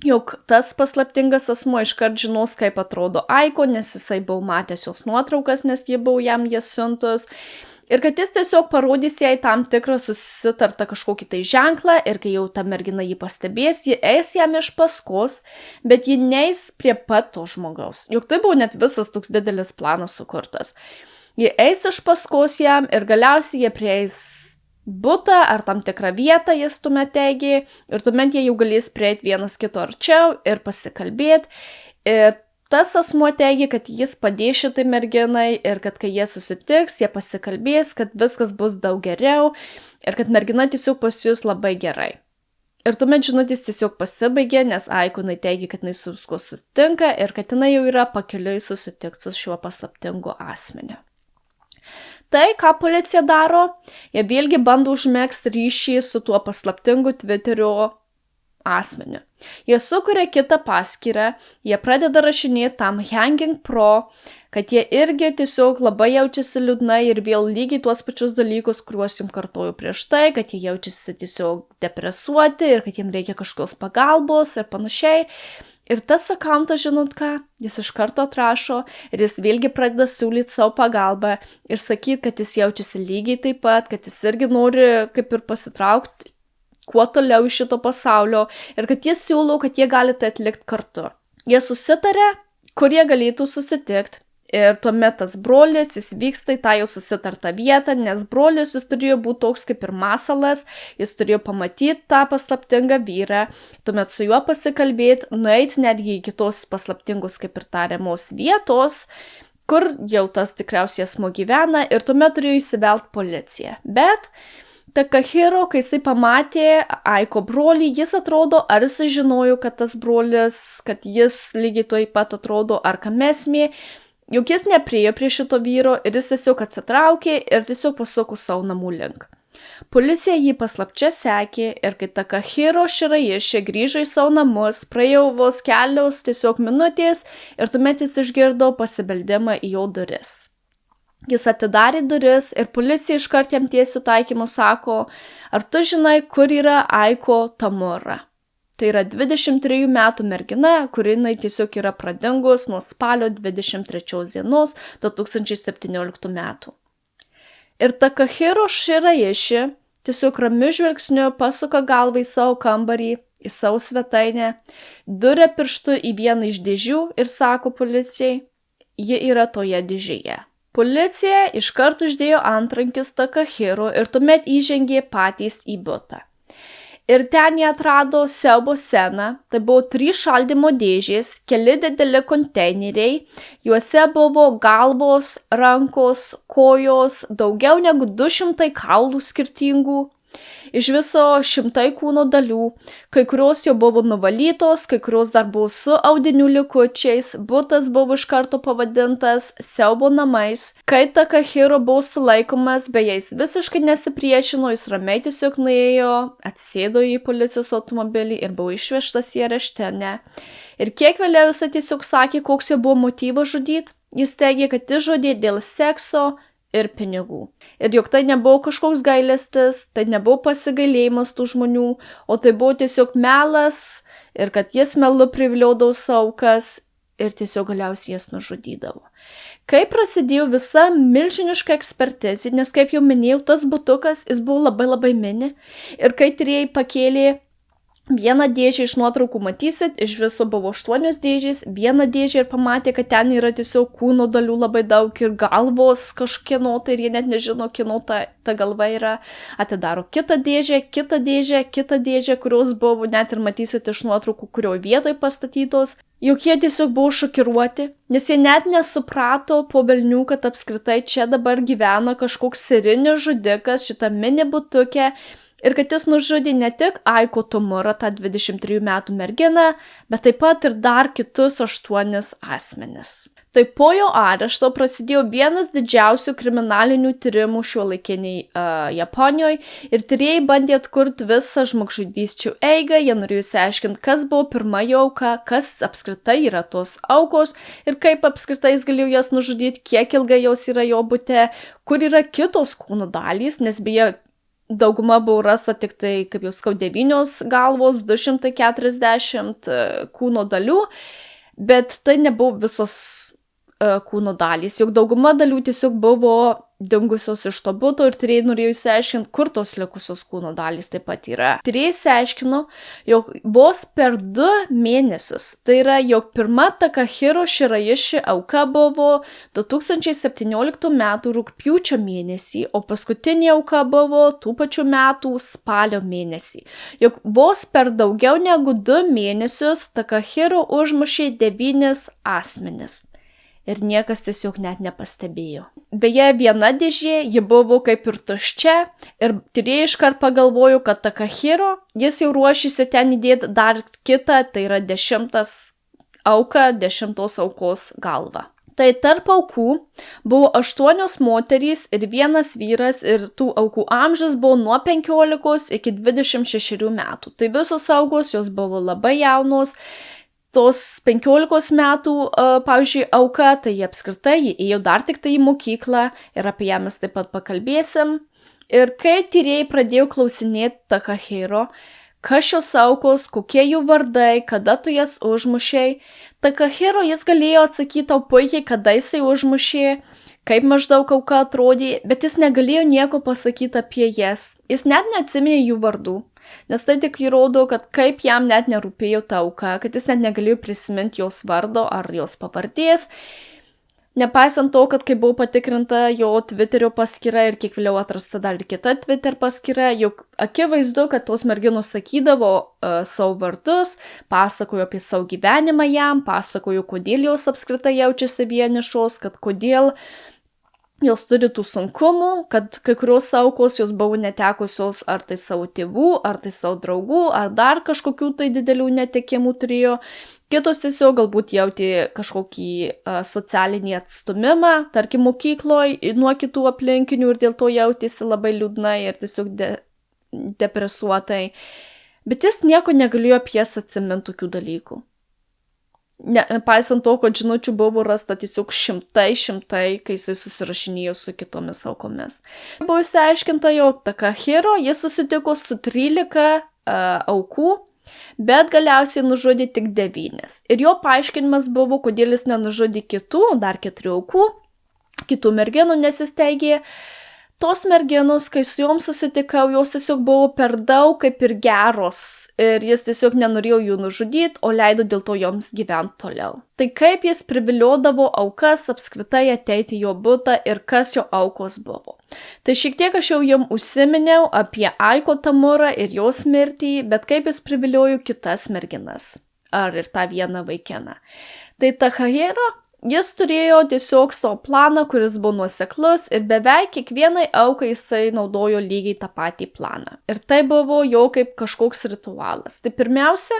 jog tas paslaptingas asmuo iškart žinos, kaip atrodo Aiko, nes jisai buvo matęs jos nuotraukas, nes jie buvo jam jas siuntus. Ir kad jis tiesiog parodys jai tam tikrą susitartą kažkokį tai ženklą ir kai jau ta mergina jį pastebės, ji eis jam iš paskos, bet ji neis prie pat to žmogaus. Juk tai buvo net visas toks didelis planas sukurtas. Ji eis iš paskos jam ir galiausiai jie prieis butą ar tam tikrą vietą, jis tuomet teigė, ir tuomet jie jau galės prieiti vienas kito arčiau ir pasikalbėti. Ir tas asmuo teigia, kad jis padės šitai merginai ir kad kai jie susitiks, jie pasikalbės, kad viskas bus daug geriau ir kad mergina tiesiog pasijus labai gerai. Ir tuomet žinutės tiesiog pasibaigė, nes Aiko teigia, kad jinai su viskuo susitinka ir kad jinai jau yra pakeliui susitikti su šiuo paslaptingu asmeniu. Tai, ką policija daro, jie vėlgi bando užmegzti ryšį su tuo paslaptingu Twitterio asmeniu. Jie sukuria kitą paskyrą, jie pradeda rašinėti tam Hanging Pro, kad jie irgi tiesiog labai jaučiasi liūdnai ir vėl lygiai tuos pačius dalykus, kuriuos jums kartojau prieš tai, kad jie jaučiasi tiesiog depresuoti ir kad jiems reikia kažkokios pagalbos ir panašiai. Ir tas akauntas, žinot ką, jis iš karto atrašo ir jis vėlgi pradeda siūlyti savo pagalbą ir sakyti, kad jis jaučiasi lygiai taip pat, kad jis irgi nori kaip ir pasitraukti kuo toliau iš šito pasaulio ir kad jis siūlo, kad jie gali tai atlikti kartu. Jie susitarė, kur jie galėtų susitikti ir tuomet tas brolis, jis vyksta į tą jau susitartą vietą, nes brolis jis turėjo būti toks kaip ir masalas, jis turėjo pamatyti tą paslaptingą vyrą, tuomet su juo pasikalbėti, nueiti netgi į kitos paslaptingus kaip ir tariamos vietos, kur jau tas tikriausiai asmuo gyvena ir tuomet turėjo įsivelti policiją. Bet Takahiro, kai jisai pamatė Aiko brolį, jis atrodo, ar jisai žinojo, kad tas brolis, kad jis lygiai taip pat atrodo, ar kam esmė, juk jis nepriejo prie šito vyro ir jis tiesiog atsitraukė ir tiesiog pasuko savo namų link. Policija jį paslapčia sekė ir kai Takahiro Shiraishi grįžo į savo namus, praėjo vos kelios tiesiog minutės ir tuomet jis išgirdo pasibeldimą į jo duris. Jis atidarė duris ir policija iškart jam tiesiu taikymu sako, ar tu žinai, kur yra Aiko Tamura? Tai yra 23 metų mergina, kuri tiesiog yra pradingus nuo spalio 23 dienos 2017 metų. Ir Takahiro Shiraishi tiesiog ramiu žvilgsniu pasuka galvą į savo kambarį, į savo svetainę, duria pirštu į vieną iš dėžių ir sako policijai, ji yra toje dėžėje. Policija iškart uždėjo antrankius Takahiro ir tuomet įžengė patys į butą. Ir ten jie atrado siaubo sceną, tai buvo 3 šaldymo dėžės, keli dideli konteineriai, juose buvo galvos, rankos, kojos, daugiau negu 200 kaulų skirtingų. Iš viso 100 kūno dalių, kai kurios jau buvo nuvalytos, kai kurios dar buvo su audinių likučiais, butas buvo iš karto pavadintas siaubo namais. Kai Takahiro buvo sulaikomas, beje jis visiškai nesipriešino, jis ramiai tiesiog nuėjo, atsisėdo į policijos automobilį ir buvo išvežtas į areštinę. Ir kiek vėliau jis tiesiog sakė, koks jo buvo motyvas žudyti, jis teigė, kad jis žudė dėl sekso ir pinigų. Ir juk tai nebuvo kažkoks gailestis, tai nebuvo pasigailėjimas tų žmonių, o tai buvo tiesiog melas ir kad jis melu priviliodavo aukas ir tiesiog galiausiai jas nužudydavo. Kai prasidėjo visa milžiniška ekspertizė, nes kaip jau minėjau, tas butukas, jis buvo labai mini ir kai tyrėjai pakėlė vieną dėžę iš nuotraukų matysit, iš viso buvo 8 dėžės, vieną dėžę ir pamatė, kad ten yra tiesiog kūno dalių labai daug ir galvos kažkieno, tai ir jie net nežino, kieno ta galva yra. Atidaro kitą dėžę, kurios buvo net ir matysit iš nuotraukų, kurio vietoj pastatytos. Juk jie tiesiog buvo šokiruoti, nes jie net nesuprato po velnių, kad apskritai čia dabar gyvena kažkoks serinis žudikas šitą mini butukę ir kad jis nužudė ne tik Aiko Tomorą, tą 23 metų merginą, bet taip pat ir dar kitus 8 asmenis. Tai po jo arešto prasidėjo vienas didžiausių kriminalinių tyrimų šiuolaikiniai Japonijoje ir tyrėjai bandė atkurti visą žmogžudysčių eigą, jie norėjo išsiaiškinti, kas buvo pirma jo auka, kas apskritai yra tos aukos ir kaip apskritai jis galėjo jas nužudyti, kiek ilgai jos yra jo bute, kur yra kitos kūno dalys, nes beje dauguma buvo rasta tik tai, kaip jau sakau, 9 galvos, 240 kūno dalių, bet tai nebuvo visos kūno dalys, juk dauguma dalių tiesiog buvo dingusios iš to buto ir tyrėjai norėjo išsiaiškinti, kur tos likusios kūno dalys taip pat yra. Tyrėjai išsiaiškino, jog vos per 2 mėnesius, tai yra, jog pirma Takahiro Shiraishi auka buvo 2017 metų rugpjūčio mėnesį, o paskutinė auka buvo tų pačių metų spalio mėnesį. Jog vos per daugiau negu 2 mėnesius Takahiro užmušė 9 asmenis. Ir niekas tiesiog net nepastebėjo. Beje, viena dėžė, ji buvo kaip ir tuščia ir tyrėjai iškart pagalvojo, kad Takahiro, jis jau ruošėsi ten įdėti dar kitą, tai yra 10 auką, 10 aukos galvą. Tai tarp aukų buvo 8 moterys ir 1 vyras ir tų aukų amžius buvo nuo 15 iki 26 metų. Tai visos aukos, jos buvo labai jaunos. Tos 15 metų, pavyzdžiui, auka, tai jie apskritai ėjo dar tik tai į mokyklą ir apie ją mes taip pat pakalbėsim. Ir kai tyrėjai pradėjo klausinėti Takahiro, kas šios aukos, kokie jų vardai, kada tu jas užmušei, Takahiro jis galėjo atsakyti tau puikiai, kada jisai užmušė, kaip maždaug auka atrodė, bet jis negalėjo nieko pasakyti apie jas. Jis net neatsiminė jų vardų. Nes tai tik įrodo, kad kaip jam net nerūpėjo ta auka, kad jis net negalėjo prisiminti jos vardo ar jos pavardės. Nepaisant to, kad kai buvo patikrinta jo Twitterio paskyra ir kiek vėliau atrasta dar ir kita Twitter paskyra, juk akivaizdu, kad tos merginos sakydavo savo vardus, pasakojo apie savo gyvenimą jam, pasakojo, kodėl jos apskritai jaučiasi vienišos, kad kodėl jos turi tų sunkumų, kad kai kurios aukos jos buvo netekusios ar tai savo tėvų, ar tai savo draugų, ar dar kažkokių tai didelių netekimų turėjo. Kitos tiesiog galbūt jautė kažkokį socialinį atstumimą, tarkim mokykloje nuo kitų aplinkinių ir dėl to jautėsi labai liūdnai ir tiesiog depresuotai. Bet jis nieko negalėjo apie jas atsiminti tokių dalykų. Nepaisant to, kad žinučių buvo rasta tiesiog šimtai, kai jisai susirašinėjo su kitomis aukomis. Buvo išsiaiškinta, jog Takahiro jis susitiko su 13 aukų, bet galiausiai nužudė tik 9. Ir jo paaiškinimas buvo, kodėl jis nenužudė kitų, dar 4 aukų, kitų merginų nesisteigė. Tos merginos, kai su joms susitikau, jos tiesiog buvo per daug kaip ir geros ir jis tiesiog nenorėjo jų nužudyti, o leido dėl to joms gyventi toliau. Tai kaip jis priviliodavo aukas apskritai ateiti į jo butą ir kas jo aukos buvo. Tai šiek tiek aš jau jums užsiminiau apie Aiko Tomorą ir jos mirtį, bet kaip jis priviliojo kitas merginas ar ir tą vieną vaikiną. Tai Takahiro, jis turėjo tiesiog savo planą, kuris buvo nuoseklus ir beveik kiekvienai aukai jisai naudojo lygiai tą patį planą. Ir tai buvo jo kaip kažkoks ritualas. Tai pirmiausia,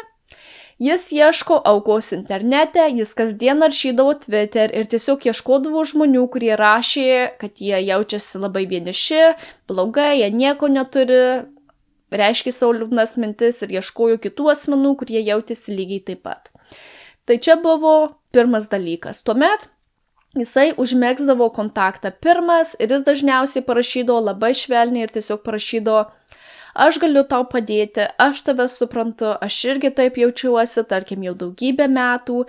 jis ieško aukos internete, jis kasdien naršydavo Twitter ir tiesiog ieškodavo žmonių, kurie rašė, kad jie jaučiasi labai vieniši, blogai, jie nieko neturi, reiškė savo liūdnas mintis ir ieškojo kitų asmenų, kurie jautėsi lygiai taip pat. Tai čia buvo pirmas dalykas. Tuomet jisai užmegzdavo kontaktą pirmas ir jis dažniausiai parašydavo labai švelniai ir tiesiog parašydavo: aš galiu tau padėti, aš tave suprantu, aš irgi taip jaučiuosi, tarkim jau daugybę metų,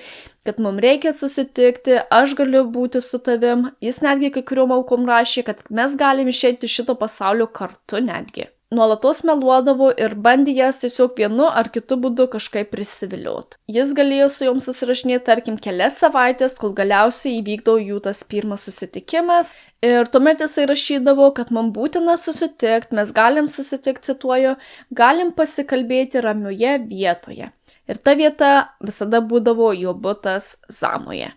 kad mums reikia susitikti, aš galiu būti su tavim. Jis netgi kai kuriuom aukom rašė, kad mes galim išeiti iš šito pasaulio kartu netgi. Nuolatos meluodavo ir bandė jas tiesiog vienu ar kitu būdu kažkaip prisivilioti. Jis galėjo su joms susirašinėti, tarkim, kelias savaitės, kol galiausiai įvykdavo jų tas pirmas susitikimas. Ir tuomet jisai rašydavo, kad man būtina susitikti, mes galim susitikti, cituoju, galim pasikalbėti ramioje vietoje. Ir ta vieta visada būdavo jo butas Zamoje.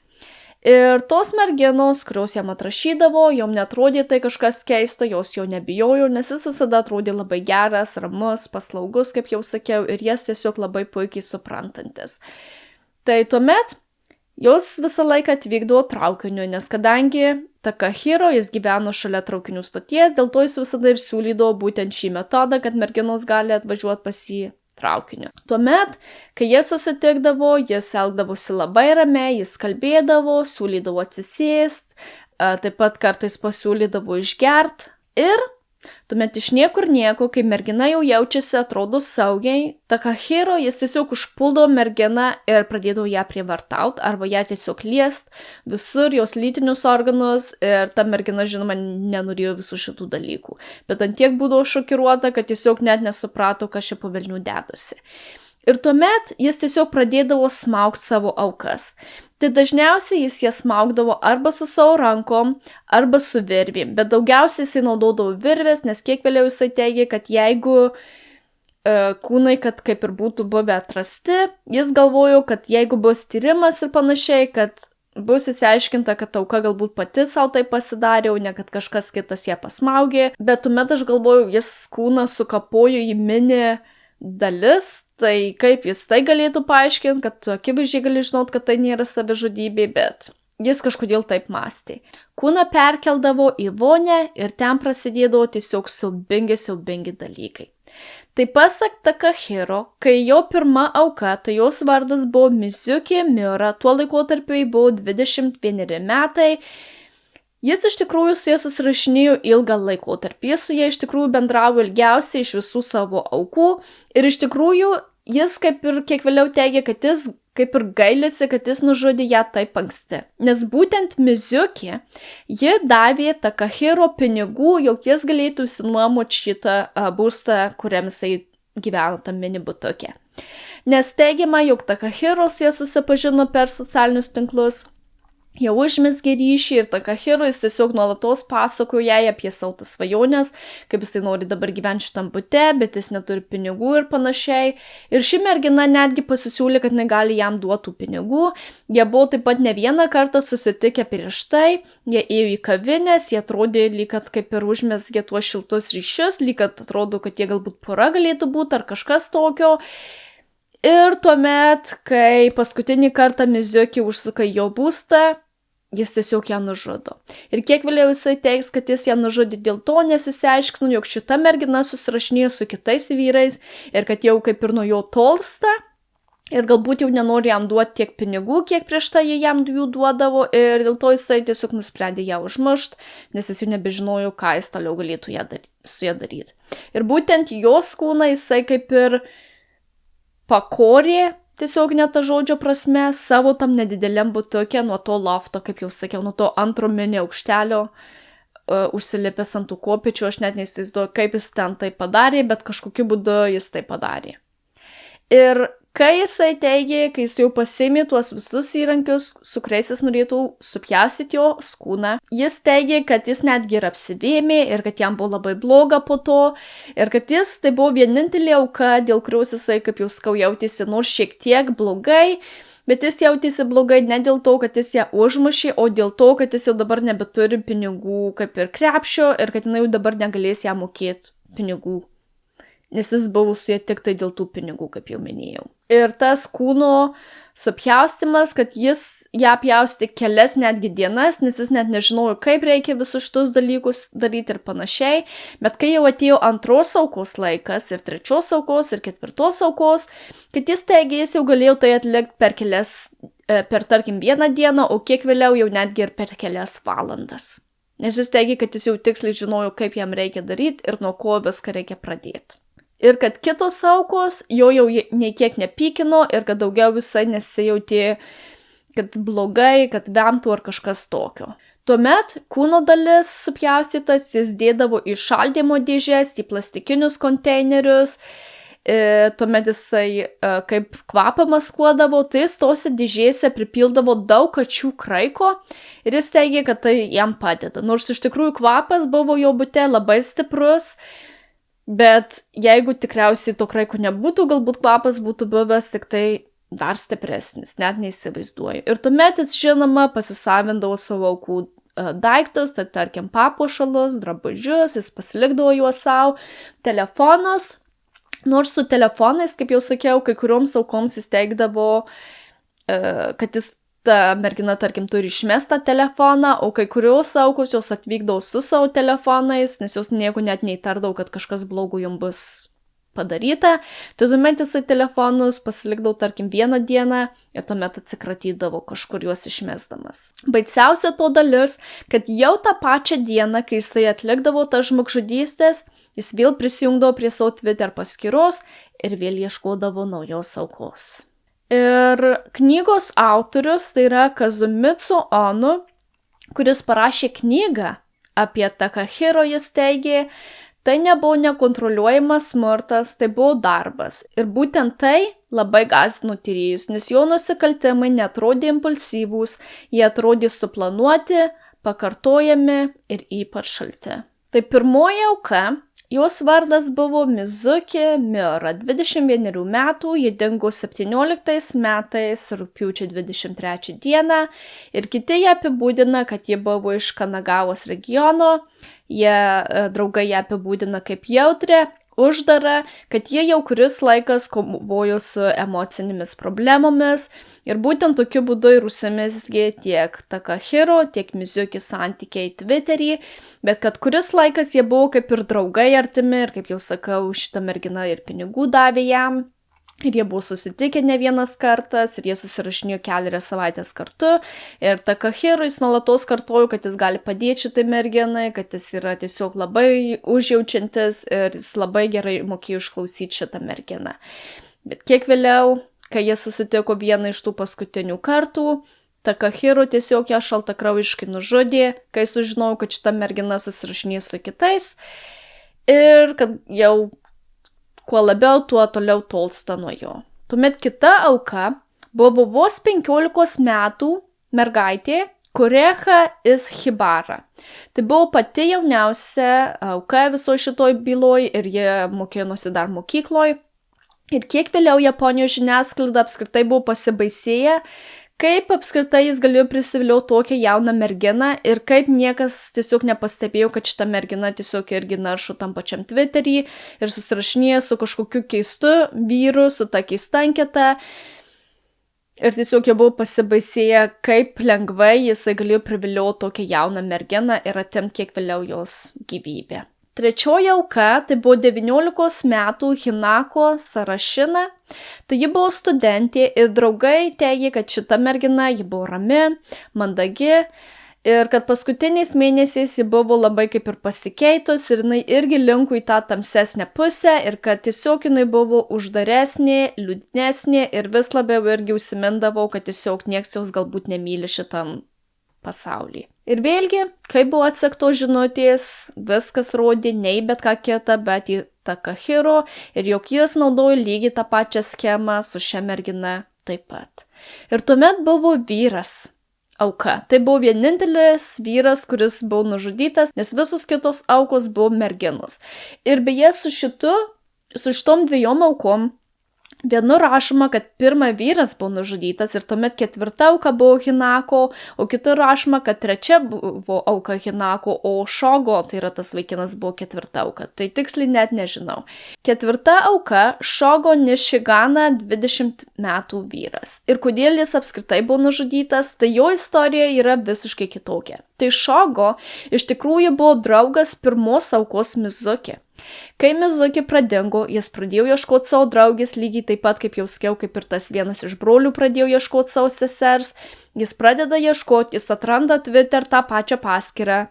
Ir tos merginos, kurios jam atrašydavo, jom netrodė tai kažkas keisto, jos jo nebijojo, nes jis visada atrodė labai geras, ramus, paslaugus, kaip jau sakiau, ir jas tiesiog labai puikiai suprantantis. Tai tuomet jos visą laiką atvykdavo traukiniu, nes kadangi Takahiro jis gyveno šalia traukinių stoties, dėl to jis visada ir siūlydavo būtent šį metodą, kad merginos gali atvažiuoti pas jį traukiniu. Tuomet, kai jie susitikdavo, jis elgdavosi labai ramiai, jis kalbėdavo, siūlydavo atsisėst, taip pat kartais pasiūlydavo išgert ir tuomet iš niekur nieko, kai mergina jau jaučiasi, atrodo saugiai, Takahiro jis tiesiog užpuldavo merginą ir pradėdavo ją prievartauti arba ją tiesiog liest visur jos lytinius organus ir ta mergina, žinoma, nenorėjo visų šitų dalykų. Bet antiek būdavo šokiruota, kad tiesiog net nesuprato, kas čia po velnių dedasi. Ir tuomet jis tiesiog pradėdavo smaugti savo aukas. Tai dažniausiai jis jas smaugdavo arba su savo rankom, arba su virvėm, bet daugiausiai jisai naudodavo virvės, nes kiek vėliau jisai teigė, kad jeigu kūnai, kad kaip ir būtų buvę atrasti, jis galvojo, kad jeigu bus tyrimas ir panašiai, kad bus įsiaiškinta, kad auka galbūt pati savo tai pasidarė, o ne kad kažkas kitas ją pasmaugė, bet tuomet aš galvoju, jis kūną sukapojo į mini dalis, tai kaip jis tai galėtų paaiškinti, kad akivaizdžiai gali žinot, kad tai nėra savižudybė, bet jis kažkodėl taip mąstė. Kūną perkeldavo į vonę ir ten prasidėdavo tiesiog siaubingi dalykai. Tai pasak Takahiro, kai jo pirma auka, tai jos vardas buvo Mizuki Miura, tuo laikotarpiu jai buvo 21 metai. Jis iš tikrųjų su ja susirašinėjo ilgą laikotarpį, jis su ja iš tikrųjų bendravo ilgiausiai iš visų savo aukų ir iš tikrųjų jis kaip ir kiek vėliau teigė, kad jis kaip ir gailisi, kad jis nužudė ją taip anksti. Nes būtent Mizuki, ji davė Takahiro pinigų, jog jis galėtų išsinuomoti šitą būstą, kuriam jisai gyveno tam mini butuke. Nes teigiama, jog Takahiro su ja susipažino per socialinius tinklus, jau užmezgė ryšį ir Takahiro jis tiesiog nuolatos pasakojo jai apie savo tas svajonės, kaip jisai nori dabar gyventi šitam bute, bet jis neturi pinigų ir panašiai. Ir ši mergina netgi pasisiūlė, kad negali jam duotų pinigų. Jie buvo taip pat ne vieną kartą susitikę prieš tai, jie ėjo į kavinės, jie atrodė lyg kad kaip ir užmezgė tuos šiltus ryšius, lyg kad atrodo, kad jie galbūt pora galėtų būti ar kažkas tokio. Ir tuomet, kai paskutinį kartą Mizuki užsuka į jo būstą, jis tiesiog ją nužudo. Ir kiek vėliau jisai teiks, kad jis ją nužudė dėl to, nes jis aiškino, jog šita mergina susirašinėjo su kitais vyrais ir kad jau kaip ir nuo jo tolsta ir galbūt jau nenori jam duoti tiek pinigų, kiek prieš tai jie jam jų duodavo ir dėl to jisai tiesiog nusprendė ją užmušti, nes jis jau nebežinojo, ką jis toliau galėtų su ją daryti. Ir būtent jos kūną jisai kaip ir pakorė, tiesiog ne ta žodžio prasme, savo tam nedideliam butuke nuo to lofto, kaip jau sakiau, nuo to antro mini aukštelio, užsilipęs ant tų kopėčių, aš net neįsivaizduoju, kaip jis ten tai padarė, bet kažkokiu būdu jis tai padarė. Ir kai jisai teigė, kai jis jau pasiėmė tuos visus įrankius, su kuriais jis norėtų supjaustyti jo kūną, jis teigė, kad jis netgi ir apsivėmė ir kad jam buvo labai bloga po to ir kad jis tai buvo vienintelė auka, dėl kurios jisai, kaip jau sakau, jautėsi nors šiek tiek blogai, bet jis jautėsi blogai ne dėl to, kad jis ją užmušė, o dėl to, kad jis jau dabar nebeturi pinigų kaip ir krepšio ir kad jinai jau dabar negalės ją mokėti pinigų. Nes jis buvo su ja tik tai dėl tų pinigų, kaip jau minėjau. Ir tas kūno supjaustimas, kad jis ją pjausti kelias netgi dienas, nes jis net nežinojo, kaip reikia visus šitus dalykus daryti ir panašiai. Bet kai jau atėjo antros aukos laikas, ir trečios aukos, ir ketvirtos aukos, kad jis teigė, jis jau galėjo tai atlikti per tarkim vieną dieną, o kiek vėliau jau netgi ir per kelias valandas. Nes jis teigė, kad jis jau tiksliai žinojo, kaip jam reikia daryti ir nuo ko viską reikia pradėti. Ir kad kitos aukos jo jau nei kiek nepykino ir kad daugiau visai nesijautė, kad blogai, kad vemtų ar kažkas tokio. Tuomet kūno dalis supjaustytas jis dėdavo į šaldymo dėžes, į plastikinius konteinerius, tuomet jisai kaip kvapą maskuodavo, tai jis tose dėžėse pripildavo daug kačių kraiko ir jis teigė, kad tai jam padeda. Nors iš tikrųjų kvapas buvo jo bute labai stiprus, Bet jeigu tikriausiai to kraiko nebūtų, galbūt kvapas būtų buvęs tik tai dar stipresnis, net neįsivaizduoju. Ir tuomet jis, žinoma, pasisavindavo savo aukų daiktus, tai tarkim papuošalus, drabužius, jis pasilikdavo juos savo, telefonus. Nors su telefonais, kaip jau sakiau, kai kurioms aukoms jis teigdavo, kad ta mergina, tarkim, turi išmestą telefoną, o kai kurios aukos jos atvykdavo su savo telefonais, nes jos nieko net neįtardavo, kad kažkas blogo jom bus padaryta. Tai tuomet jisai telefonus pasilikdavo, tarkim, vieną dieną ir tuomet atsikratydavo kažkur juos išmesdamas. Baisiausia to dalis, kad jau tą pačią dieną, kai jisai atlikdavo tas žmogžudystės, jis vėl prisijungdavo prie savo Twitter paskyros ir vėl ieškodavo naujos aukos. Ir knygos autorius, tai yra Kazumitsu Ono, kuris parašė knygą apie Takahiro, jis teigė, tai nebuvo nekontroliuojamas smurtas, tai buvo darbas. Ir būtent tai labai gąsdino tyrėjus, nes jo nusikaltimai netrodė impulsyvūs, jie atrodė suplanuoti, pakartojami ir ypač šalti. Tai pirmoji auka, jos vardas buvo Mizuki Miura, 21 metų, ji dingo 17 metais, rugpjūčio 23 dieną, ir kiti ją apibūdina, kad ji buvo iš Kanagavos regiono, draugai ją apibūdina kaip jautrę, uždarą, kad jie jau kuris laikas kovojo su emocinėmis problemomis ir būtent tokiu būdu ir užsimezgė tiek Takahiro, tiek Mizuki santykiai Twitter'y, bet kad kuris laikas jie buvo kaip ir draugai artimi ir kaip jau sakau, šita mergina ir pinigų davė jam. Ir jie buvo susitikę ne vienas kartas, ir jie susirašinėjo 4 savaitės kartu. Ir Takahiro jis nuolatos kartojo, kad jis gali padėti šitai merginai, kad jis yra tiesiog labai užjaučiantis ir jis labai gerai mokėjo išklausyti šitą merginą. Bet kiek vėliau, kai jie susitiko vieną iš tų paskutinių kartų, Takahiro tiesiog ją šaltakraujiškai nužudė, kai sužinojo, kad šita mergina susirašinėjo su kitais ir kad jau kuo labiau, tuo toliau tolsta nuo jo. Tuomet kita auka buvo vos 15 metų mergaitė Kureha Ishihara. Tai buvo pati jauniausia auka viso šitoj byloj ir jie mokėjosi dar mokykloj. Ir kiek vėliau Japonijos žiniasklaida apskritai buvo pasibaisėję, kaip apskritai jis galėjo prisivilioti tokią jauną merginą ir kaip niekas tiesiog nepastebėjo, kad šita mergina tiesiog irgi naršo tam pačiam Twitter'y ir susirašinėja su kažkokiu keistu vyru, su ta keista anketa. Ir tiesiog jie buvo pasibaisėję, kaip lengvai jisai galėjo privilioti tokią jauną merginą ir atimti kiek vėliau jos gyvybę. Trečioji auka, tai buvo 19 metų Hinako Sarashina. Tai ji buvo studentė ir draugai teigė, kad šita mergina, ji buvo rami, mandagi ir kad paskutiniais mėnesiais ji buvo labai kaip ir pasikeitus ir jinai irgi linko į tą tamsesnę pusę ir kad tiesiog jinai buvo uždaresnė, liūdnesnė ir vis labiau irgi užsimindavo, kad tiesiog nieks jos galbūt nemyli šitam pasaulį. Ir vėlgi, kai buvo atsektos žinutės, viskas rodė nei bet ką kitą, bet į Takahiro ir jog jis naudojo lygiai tą pačią schemą su šia mergina taip pat. Ir tuomet buvo vyras auka. Tai buvo vienintelis vyras, kuris buvo nužudytas, nes visos kitos aukos buvo merginos. Ir beje, su šitom 2 aukom, vienu rašoma, kad pirma vyras buvo nužudytas ir tuomet 4 auka buvo Hinako, o kitur rašoma, kad 3 buvo auka Hinako, o Shogo, tai yra tas vaikinas, buvo 4 auka. Tai tiksliai net nežinau. 4 auka Shogo Nishigana 20 metų vyras. Ir kodėl jis apskritai buvo nužudytas, tai jo istorija yra visiškai kitokia. Tai Shogo iš tikrųjų buvo draugas pirmos aukos Mizuki. Kai Mizuki pradingo, jis pradėjo ieškoti savo draugės lygiai taip pat, kaip jau sakiau, kaip ir tas vienas iš brolių pradėjo ieškoti savo sesers. Jis pradeda ieškoti, jis atranda Twitter tą pačią paskyrą.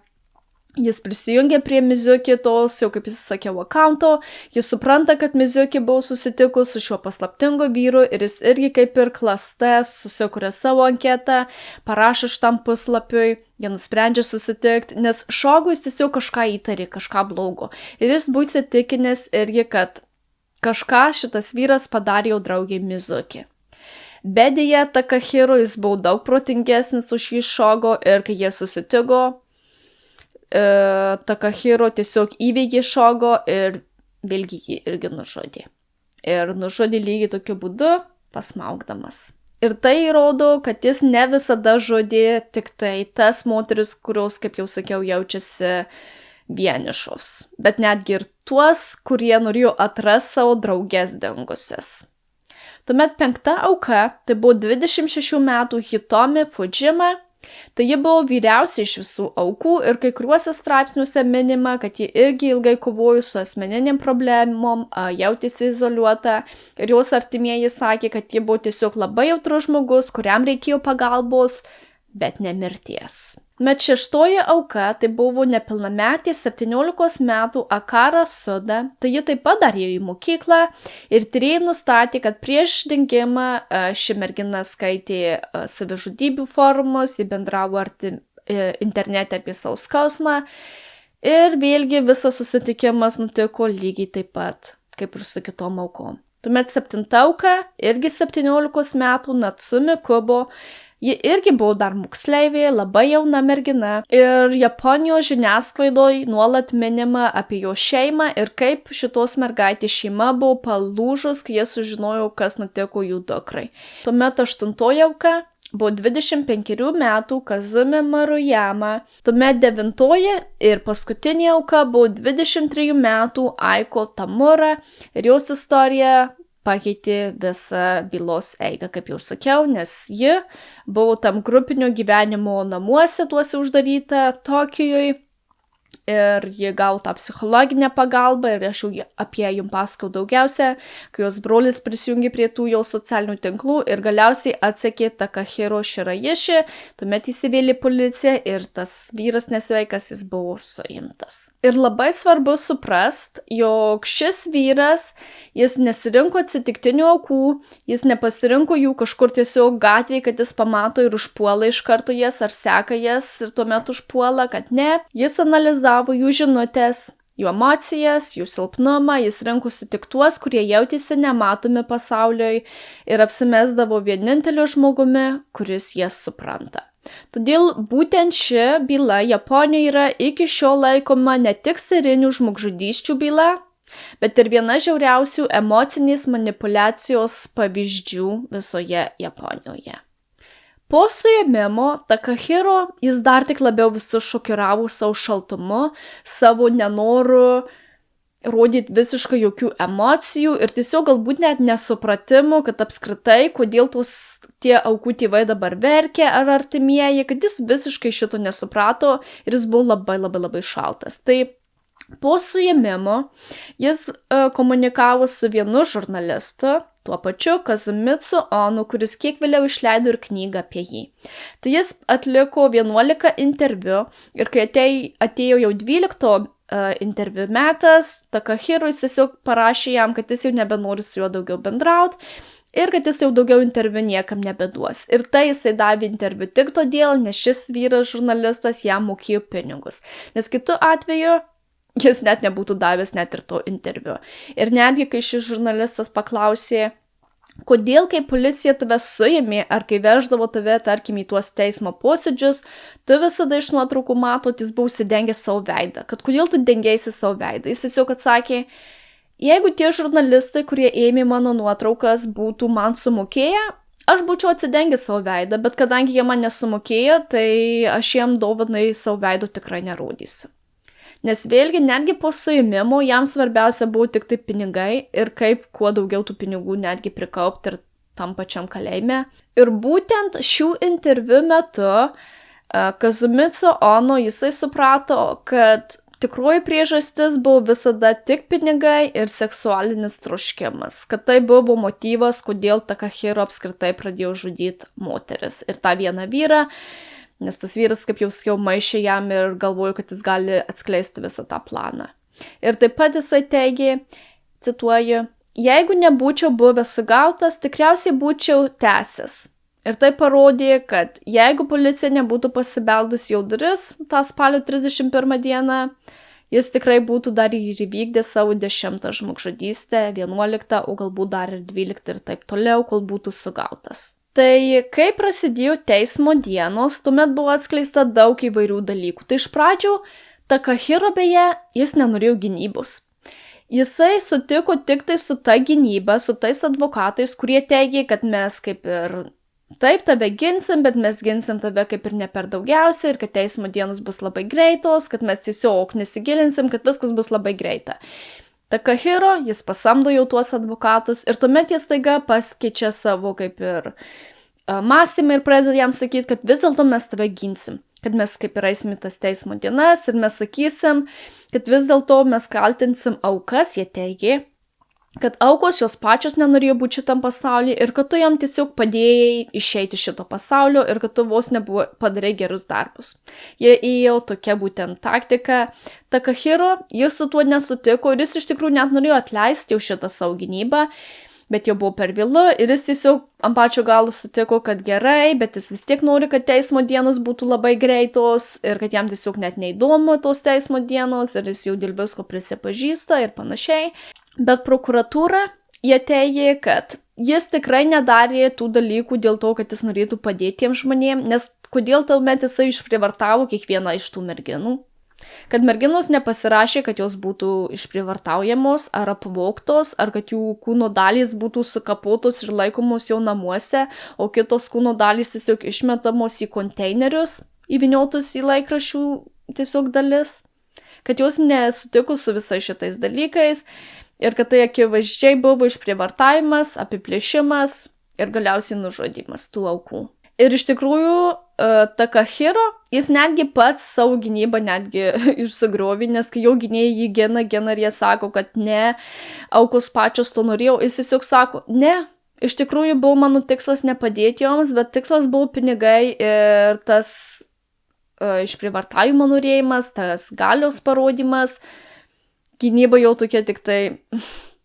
Jis prisijungia prie Mizuki tos, jau kaip jis sakiau, akaunto. Jis supranta, kad Mizuki buvo susitikus su šiuo paslaptingu vyru ir jis irgi kaip ir klaste susikuria savo anketą, parašo šitam puslapiui. Jie nusprendžia susitikti, nes Shogui jis tiesiog kažką įtarė, kažką blogo. Ir jis buvo įsitikinęs irgi, kad kažką šitas vyras padarė jau draugiai Mizuki. Bet deja, Takahiro jis buvo daug protingesnis už jį Shogo ir kai jie susitiko, Takahiro tiesiog įveikė Shogo ir vėlgi jį irgi nužudė. Ir nužudė lygiai tokiu būdu, pasmaugdamas. Ir tai rodo, kad jis ne visada žudė tik tai tas moteris, kurios, kaip jau sakiau, jaučiasi vienišos, bet netgi ir tuos, kurie norėjo atrasti savo draugės dingusias. Tuomet 5. auka, tai buvo 26 metų Hitomi Fujima. Tai ji buvo vyriausia iš visų aukų ir kai kuriuose straipsniuose minima, kad ji irgi ilgai kovojo su asmeninėm problemom, jautėsi izoliuota ir jos artimieji sakė, kad ji buvo tiesiog labai jautrus žmogus, kuriam reikėjo pagalbos, bet ne mirties. Bet 6. auka tai buvo nepilnametė 17 metų Akara Suda, tai ji taip pat dar ėjo į mokyklą ir tyrėjai nustatė, kad prieš dingimą ši mergina skaitė savižudybių forumus, ji bendravo internete apie savo skausmą ir vėlgi visas susitikimas nutiko lygiai taip pat, kaip ir su kitom aukom. Tuomet 7. auka, irgi 17 metų Natsumi Kubo. Ji irgi buvo dar moksleivė, labai jauna mergina ir Japonijos žiniasklaidoje nuolat minima apie jo šeimą ir kaip šitos mergaitės šeima buvo palūžus, kai jie sužinojo, kas nutiko jų dukrai. Tuomet 8. auka buvo 25 metų Kazumi Maruyama, tuomet 9. ir paskutinė auka buvo 23 metų Aiko Tamura ir jos istorija pakeitė visą bylos eigą, kaip jau sakiau, nes ji buvo tam grupinio gyvenimo namuose tuose uždaryta Tokijoje ir ji gavo tą psichologinę pagalbą ir aš jau apie jums pasakau daugiausia, kai jos brolis prisijungė prie tų jau socialinių tinklų ir galiausiai atsekė Takahiro Shiraishi, tuomet įsivėlė policija ir tas vyras nesveikas, jis buvo suimtas. Ir labai svarbu suprast, jog šis vyras, jis nesirinko atsitiktinių aukų, jis nepasirinko jų kažkur tiesiog gatvėje, kad jis pamato ir užpuola iš karto jas ar seka jas ir tuomet užpuola, kad ne. Jis analizavo jų žinutės, jų emocijas, jų silpnumą, jis rinkosi tik tuos, kurie jautėsi nematomi pasauliui ir apsimesdavo vieninteliu žmogumi, kuris jas supranta. Todėl būtent ši byla Japonijoje yra iki šiol laikoma ne tik serinių žmogžudysčių byla, bet ir viena žiauriausių emocinės manipulacijos pavyzdžių visoje Japonijoje. Po suėmimo Takahiro jis dar tik labiau visus šokiravo savo šaltumu, savo nenoru rodyti visiškai jokių emocijų ir tiesiog galbūt net nesupratimu, kad apskritai, kodėl tie aukų tėvai dabar verkia ar artimieji, kad jis visiškai šito nesuprato ir jis buvo labai šaltas. Tai po suėmimo jis komunikavo su vienu žurnalistu, tuo pačiu Kazumitsu Ono, kuris kiek vėliau išleido ir knygą apie jį. Tai jis atliko 11 interviu ir kai atėjo jau 12 interviu metas, Takahiro jis tiesiog parašė jam, kad jis jau nebenori su juo daugiau bendrauti ir kad jis jau daugiau interviu niekam nebeduos. Ir tai jisai davė interviu tik todėl, nes šis vyras žurnalistas jam mokėjo pinigus. Nes kitu atveju jis net nebūtų davęs net ir to interviu. Ir netgi, kai šis žurnalistas paklausė, kodėl, kai policija tave suėmė ar kai veždavo tave, tarkim, į tuos teismo posėdžius, tu visada iš nuotraukų matot, jis buvo užsidengęs savo veidą. Kad kodėl tu dengėsi savo veidą? Jis tiesiog atsakė, jeigu tie žurnalistai, kurie ėmė mano nuotraukas, būtų man sumokėję, aš būčiau atsidengęs savo veidą, bet kadangi jie man nesumokėjo, tai aš jiem dovanai savo veido tikrai nerodysiu. Nes vėlgi, netgi po suėmimo, jam svarbiausia buvo tik tai pinigai ir kaip kuo daugiau tų pinigų netgi prikaupti ir tam pačiam kalėjime. Ir būtent šių interviu metu Kazumitsu Ono jisai suprato, kad tikroji priežastis buvo visada tik pinigai ir seksualinis troškimas. Kad tai buvo motyvas, kodėl Takahiro apskritai pradėjo žudyti moteris ir tą vieną vyrą. Nes tas vyras, kaip jau sakiau, maišė jam ir galvojo, kad jis gali atskleisti visą tą planą. Ir taip pat jisai teigė, cituoju, jeigu nebūčiau buvęs sugautas, tikriausiai būčiau tęsęs. Ir tai parodė, kad jeigu policija nebūtų pasibeldus jau duris tą spalio 31 dieną, jis tikrai būtų dar ir įvykdęs savo 10 žmogžudystę, 11, o galbūt dar ir 12 ir taip toliau, kol būtų sugautas. Tai kai prasidėjo teismo dienos, tuomet buvo atskleista daug įvairių dalykų. Tai iš pradžių Takahiro beje, jis nenorėjo gynybos. Jisai sutiko tik tai su ta gynyba, su tais advokatais, kurie teigė, kad mes kaip ir taip tave ginsim, bet mes ginsim tave kaip ir ne per daugiausiai ir kad teismo dienos bus labai greitos, kad mes tiesiog nesigilinsim, kad viskas bus labai greita. Takahiro, jis pasamdo jau tuos advokatus ir tuomet jis taiga paskeičia savo kaip ir mąstymą ir pradeda jam sakyti, kad vis dėlto mes tave ginsim, kad mes kaip ir eisim į tas teismo dienas ir mes sakysim, kad vis dėlto mes kaltinsim aukas, jie teigė, kad aukos jos pačios nenorėjo būti šitam pasaulyje ir kad tu jam tiesiog padėjai išeiti šito pasaulio ir kad tu vos padarai gerus darbus. Jie ėjo tokia būtent taktika. Takahiro, jis su tuo nesutiko ir jis iš tikrųjų net norėjo atleisti jau šitą savo gynybą, bet jau buvo per vėlu ir jis tiesiog ant pačio galo sutiko, kad gerai, bet jis vis tiek nori, kad teismo dienos būtų labai greitos ir kad jam tiesiog net neįdomu tos teismo dienos ir jis jau dėl visko prisipažįsta ir panašiai. Bet prokuratūra, jie teigė, kad jis tikrai nedarė tų dalykų dėl to, kad jis norėtų padėti tiem žmonėm, nes kodėl tuomet jisai išprievartavo kiekvieną iš tų merginų? Kad merginos nepasirašė, kad jos būtų išprievartaujamos ar apvogtos, ar kad jų kūno dalys būtų sukapotos ir laikomos jau namuose, o kitos kūno dalys tiesiog išmetamos į konteinerius, įvyniotus į laikraščių tiesiog dalis. Kad jos nesutiko su visais šitais dalykais ir kad tai akivaizdžiai buvo išprievartavimas, apiplėšimas ir galiausiai nužudymas tų aukų. Ir iš tikrųjų, Takahiro, jis netgi pats savo gynybą netgi išsigriovė, nes kai jo gynėjai jį gina ir jie sako, kad ne, aukos pačios to norėjo, jis tiesiog sako, ne, iš tikrųjų buvo mano tikslas nepadėti joms, bet tikslas buvo pinigai ir tas išprievartavimo norėjimas, tas galios parodymas, gynyba jau tokia tik tai,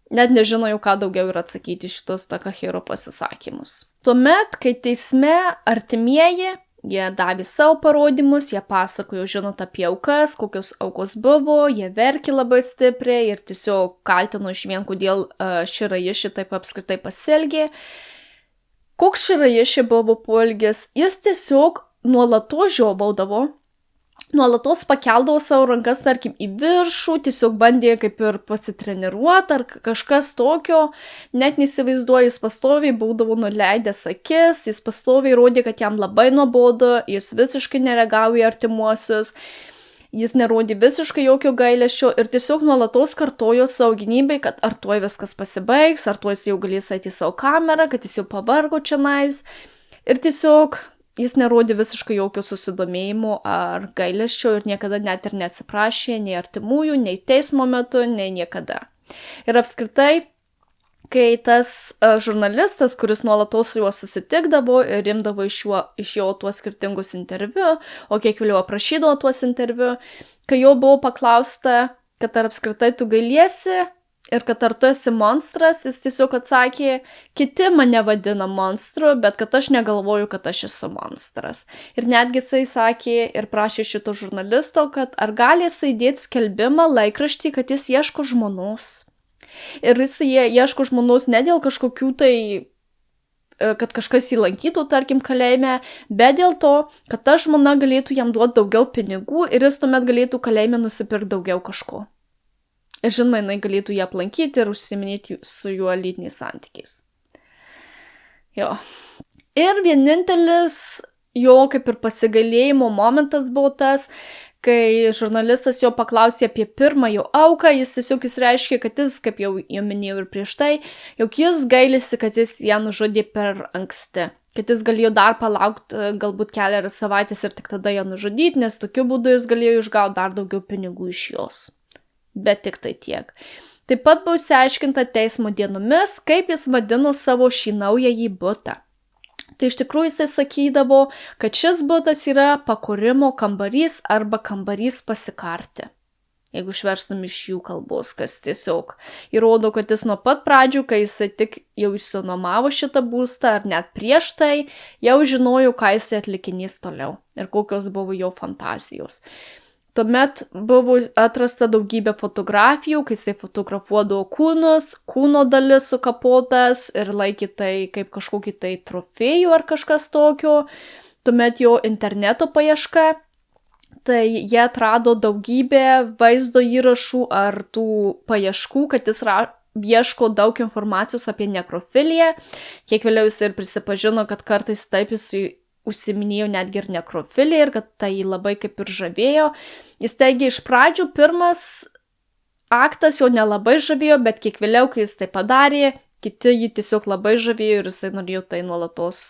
net nežinau jau ką daugiau ir atsakyti šitos Takahiro pasisakymus. Tuomet, kai teisme artimieji, jie davė savo parodymus, jie pasakojo, žinot, apie aukas, kokios aukos buvo, jie verkė labai stipriai ir tiesiog kaltino iš vien, kodėl Shiraishi taip apskritai pasielgė. Koks Shiraishi buvo poelgis, jis tiesiog nuolatos žiovaudavo, nuolatos pakeldavo savo rankas, tarkim, į viršų, tiesiog bandė kaip ir pasitreniruoti ar kažkas tokio, net neįsivaizduoju, jis pastoviai būdavo nuleidęs akis, jis pastoviai rodė, kad jam labai nuobodu, jis visiškai nereagavo į artimuosius, jis nerodė visiškai jokio gailesčio ir tiesiog nuolatos kartojo savo gynybai, kad ar tuoj viskas pasibaigs, ar tuoj jis jau galės eiti į savo kamerą, kad jis jau pavargo čionais ir tiesiog jis nerodė visiškai jokio susidomėjimo ar gailesčio ir niekada net ir neatsiprašė nei artimųjų, nei teismo metu, nei niekada. Ir apskritai, kai tas žurnalistas, kuris nuolatos su juo susitikdavo ir imdavo iš jo tuos skirtingus interviu, o kiek vėliau aprašydavo tuos interviu, kai jo buvo paklausta, kad ar apskritai tu gailiesi, ir kad ar tu esi monstras, jis tiesiog atsakė, kiti mane vadina monstru, bet kad aš negalvoju, kad aš esu monstras. Ir netgi jisai sakė ir prašė šito žurnalisto, kad ar gali jisai dėti skelbimą laikraštį, kad jis ieško žmonos. Ir jisai ieško žmonos ne dėl kažkokių tai, kad kažkas jį lankytų, tarkim, kalėjime, bet dėl to, kad ta žmona galėtų jam duoti daugiau pinigų ir jis tuomet galėtų kalėjime nusipirkti daugiau kažko. Ir žinoma, jinai galėtų jį aplankyti ir užsiminėti su juo lytiniais santykiais. Jo. Ir vienintelis jo kaip ir pasigailėjimo momentas buvo tas, kai žurnalistas jo paklausė apie pirmąją auką, jis tiesiog reiškė, kad jis, kaip jau minėjau ir prieš tai, jog jis gailisi, kad jis ją nužudė per anksti. Kad jis galėjo dar palaukti galbūt kelias savaitės ir tik tada ją nužudyti, nes tokiu būdu jis galėjo išgauti dar daugiau pinigų iš jos. Bet tik tai tiek. Taip pat buvo išsiaiškinta teismo dienomis, kaip jis vadino savo šį naująjį butą. Tai iš tikrųjų jisai sakydavo, kad šis butas yra pakūrimo kambarys arba kambarys pasikarti. Jeigu išverstum iš jų kalbos, kas tiesiog įrodo, kad jis nuo pat pradžių, kai jisai tik jau išsinuomavo šitą būstą, ar net prieš tai, jau žinojo, ką jisai atlikinės toliau ir kokios buvo jo fantazijos. Tuomet buvo atrasta daugybė fotografijų, kai jisai fotografuodavo kūnus, kūno dalis sukapotas ir laikė tai kaip kažkokį tai trofėjų ar kažkas tokio. Tuomet jo interneto paieška. tai jie atrado daugybę vaizdo įrašų ar tų paieškų, kad jis ieško daug informacijos apie nekrofiliją. Kiek vėliau jis ir prisipažino, kad kartais taip jis užsiminėjo netgi ir nekrofiliją ir kad tai jį labai kaip ir žavėjo. Jis teigia, iš pradžių pirmas aktas jo nelabai žavėjo, bet kiek vėliau, kai jis tai padarė, kiti jį tiesiog labai žavėjo ir jisai norėjo tai nuolatos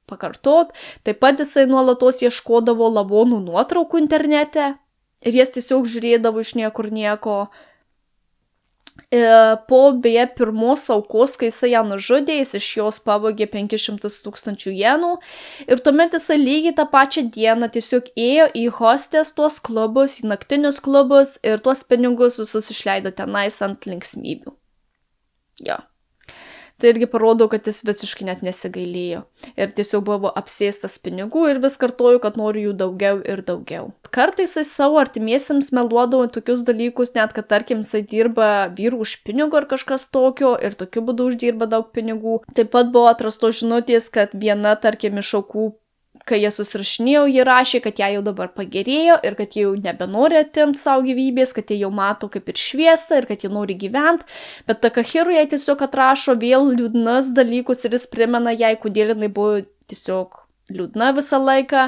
pakartot. Taip pat jisai nuolatos ieškodavo lavonų nuotraukų internete ir jas tiesiog žiūrėdavo iš niekur nieko. Po beje pirmos aukos, kai jisai ją nužudė, jis iš jos pavogė 500 000 jenų ir tuomet jisai lygiai tą pačią dieną tiesiog ėjo į hostės tuos klubus, į naktinius klubus ir tuos pinigus visus išleido tenais ant linksmybių. Jo. Tai irgi parodo, kad jis visiškai net nesigailėjo ir tiesiog buvo apsėstas pinigų ir vis kartojo, kad nori jų daugiau ir daugiau. Kartais jis savo artimiesiems meluodavo tokius dalykus, net kad tarkim jisai dirba vyrų už pinigų ar kažkas tokio ir tokiu būdu uždirba daug pinigų. Taip pat buvo atrastos žinutės, kad viena tarkim iš aukų, kai jie susirašinėjo, jie rašė, kad jie jau dabar pagerėjo ir kad jie jau nebenori atimti savo gyvybės, kad jie jau mato kaip ir šviesą ir kad jie nori gyventi, bet Takahiru jai tiesiog atrašo vėl liūdnas dalykus ir jis primena jai, kodėl jinai buvo tiesiog liūdna visą laiką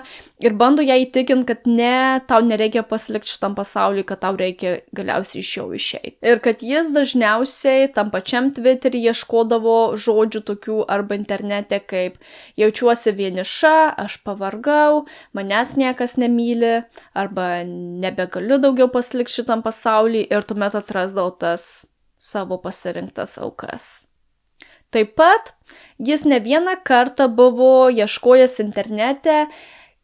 ir bando ją įtikinti, kad ne, tau nereikia pasilikti šitam pasauliui, kad tau reikia galiausiai iš jo išeiti. Ir kad jis dažniausiai tam pačiam Twitter'y ieškodavo žodžių tokių arba internete kaip jaučiuosi vieniša, aš pavargau, manęs niekas nemyli, arba nebegaliu daugiau pasilikti šitam pasauliui ir tuomet atrasdavo tas savo pasirinktas aukas. Taip pat jis ne vieną kartą buvo ieškojęs internete,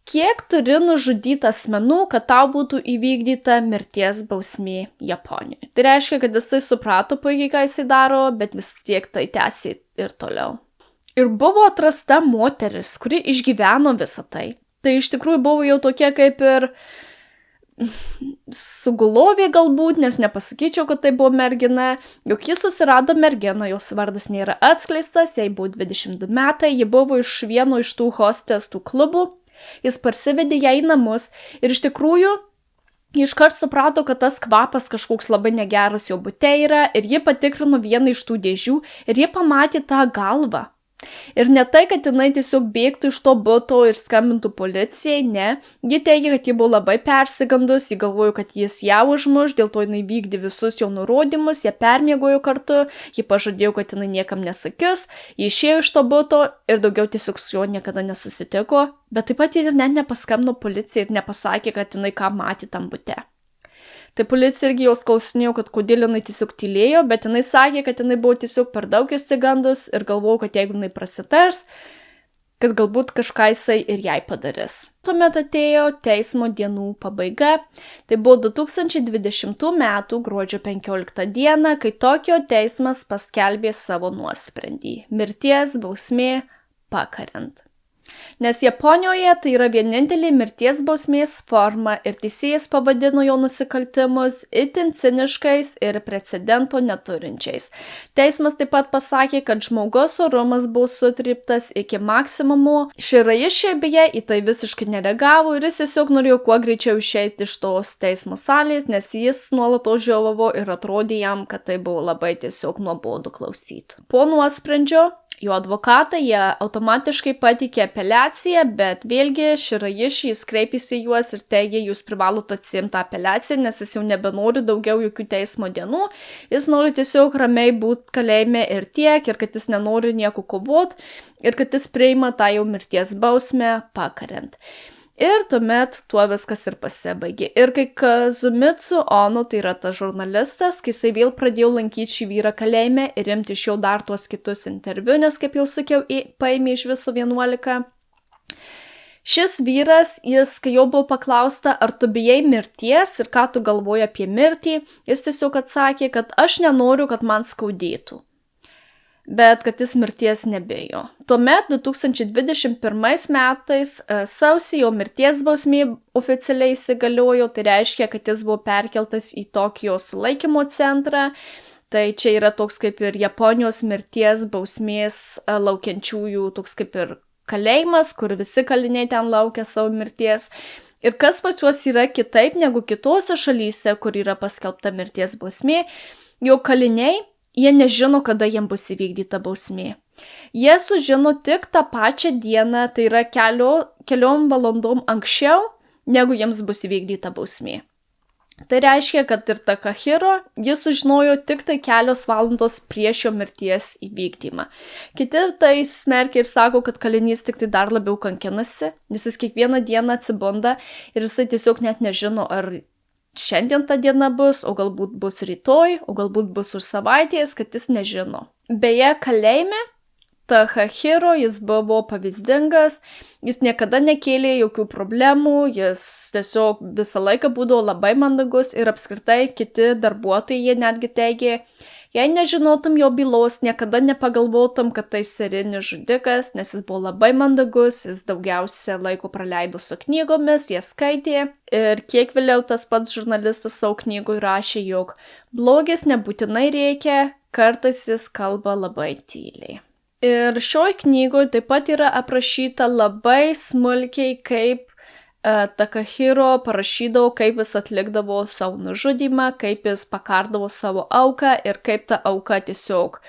kiek turi nužudyti asmenų, kad tau būtų įvykdyta mirties bausmė Japonijoje. Tai reiškia, kad jisai suprato puikiai, ką jisai daro, bet vis tiek tai tęsė ir toliau. Ir buvo atrasta moteris, kuri išgyveno visą tai. Tai iš tikrųjų buvo jau tokia kaip ir sugulovė galbūt, nes nepasakyčiau, kad tai buvo mergina, jog jis susirado merginą, jos vardas nėra atskleistas, jai buvo 22 metai, ji buvo iš vieno iš tų hostės, tų klubų, jis parsivedė ją į namus ir iš tikrųjų iškart suprato, kad tas kvapas kažkoks labai negeras jo bute yra ir ji patikrino vieną iš tų dėžių ir ji pamatė tą galvą. Ir ne tai, kad jinai tiesiog bėgtų iš to buto ir skambintų policijai, ne. Ji teigia, kad ji buvo labai persigandus, ji galvojo, kad jis ją užmuš, dėl to jinai vykdė visus jo nurodymus, jie permiegojo kartu, ji pažadėjo, kad jinai niekam nesakys, ji išėjo iš to buto ir daugiau tiesiog su juo niekada nesusitiko, bet taip pat ji ir net nepaskambino policijai ir nepasakė, kad jinai ką matė tam bute. Tai policija irgi jos klausinėjo, kad kodėl jinai tiesiog tylėjo, bet jinai sakė, kad jinai buvo tiesiog per daug išsigandus ir galvojo, kad jeigu jinai prasitars, kad galbūt kažką jisai ir jai padarys. Tuomet atėjo teismo dienų pabaiga. Tai buvo 2020 m. gruodžio 15 d., kai Tokijo teismas paskelbė savo nuosprendį – mirties bausmė pakariant. Nes Japonijoje tai yra vienintelė mirties bausmės forma ir teisėjas pavadino jo nusikaltimus itin ciniškais ir precedento neturinčiais. Teismas taip pat pasakė, kad žmogaus orumas buvo sutryptas iki maksimumo. Širaiši beje į tai visiškai nereagavo ir jis tiesiog norėjo kuo greičiau išeiti iš tos teismo salės, nes jis nuolatos žiovavo ir atrodė jam, kad tai buvo labai tiesiog nuobodu klausyti. Po nuosprendžio jo advokatai jie automatiškai pateikė apeliaciją, bet vėlgi Širaiši jis kreipėsi į juos ir teigė, jūs privalote atsiimti apeliaciją, nes jis jau nebenori daugiau jokių teismo dienų, jis nori tiesiog ramiai būti kalėjime ir tiek, ir kad jis nenori nieko kovoti, ir kad jis priima tą jau mirties bausmę pakariant. Ir tuomet tuo viskas ir pasibaigė. Ir kai Kazumitsu Ono, tai yra tas žurnalistas, kai jisai vėl pradėjo lankyti šį vyrą kalėjime ir imti iš jo dar tuos kitus interviu, nes, kaip jau sakiau, paėmė iš viso 11. Šis vyras, kai jo buvo paklausta, ar tu bijai mirties ir ką tu galvoji apie mirtį, jis tiesiog atsakė, kad aš nenoriu, kad man skaudėtų. Bet kad jis mirties nebijo. Tuomet 2021 metais sausį jo mirties bausmė oficialiai įsigaliojo, tai reiškia, kad jis buvo perkeltas į Tokijo sulaikymo centrą. Tai čia yra toks kaip ir Japonijos mirties bausmės laukiančiųjų, toks kaip ir kalėjimas, kur visi kaliniai ten laukia savo mirties. Ir kas pas juos yra kitaip negu kitose šalyse, kur yra paskelbta mirties bausmė, jo kaliniai, jie nežino, kada jiems bus įvykdyta bausmė. Jie sužino tik tą pačią dieną, tai yra keliom valandom anksčiau, negu jiems bus įvykdyta bausmė. Tai reiškia, kad ir Takahiro jis sužinojo tik tai kelios valandos prieš jo mirties įvykdymą. Kiti tai smerkia ir sako, kad kalinys tik tai dar labiau kankinasi, nes jis kiekvieną dieną atsibunda ir jisai tiesiog net nežino, ar šiandien ta diena bus, o galbūt bus rytoj, o galbūt bus už savaitės, kad jis nežino. Beje, kalėjime Takahiro jis buvo pavyzdingas, jis niekada nekėlė jokių problemų, jis tiesiog visą laiką būdavo labai mandagus ir apskritai kiti darbuotojai jie netgi teigė, jei nežinotum jo bylos, niekada nepagalvotum, kad tai serijinis žudikas, nes jis buvo labai mandagus, jis daugiausia laiko praleido su knygomis, jie skaitė ir kiek vėliau tas pats žurnalistas savo knygoj rašė, jog blogis nebūtinai reikia, kartais jis kalba labai tyliai. Ir šioj knygoje taip pat yra aprašyta labai smulkiai, kaip Takahiro parašydavo, kaip jis atlikdavo savo nužudymą, kaip jis pakardavo savo auką ir kaip ta auka tiesiog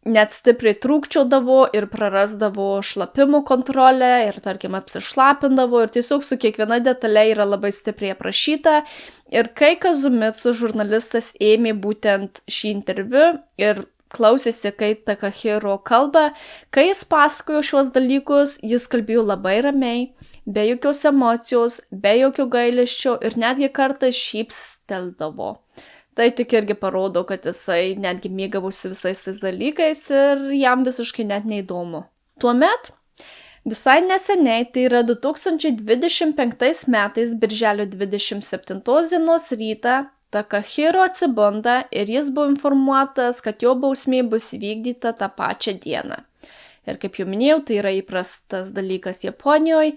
net stipriai trūkčiodavo ir prarasdavo šlapimo kontrolę ir, tarkim, apsišlapindavo ir tiesiog su kiekviena detalė yra labai stipriai aprašyta. Ir kai Kazumitsu žurnalistas ėmė būtent šį interviu ir klausėsi, kaip Takahiro kalba, kai jis pasakojo šios dalykus, jis kalbėjo labai ramiai, be jokios emocijos, be jokio gailesčio ir netgi kartais šypsteldavo. Tai tik irgi parodo, kad jisai netgi mėgavosi visais tais dalykais ir jam visiškai net neįdomu. Tuomet, visai neseniai, tai yra 2025 metais, birželio 27 dienos rytą, Takahiro atsibunda ir jis buvo informuotas, kad jo bausmė bus įvykdyta tą pačią dieną. Ir kaip jau minėjau, tai yra įprastas dalykas Japonijoje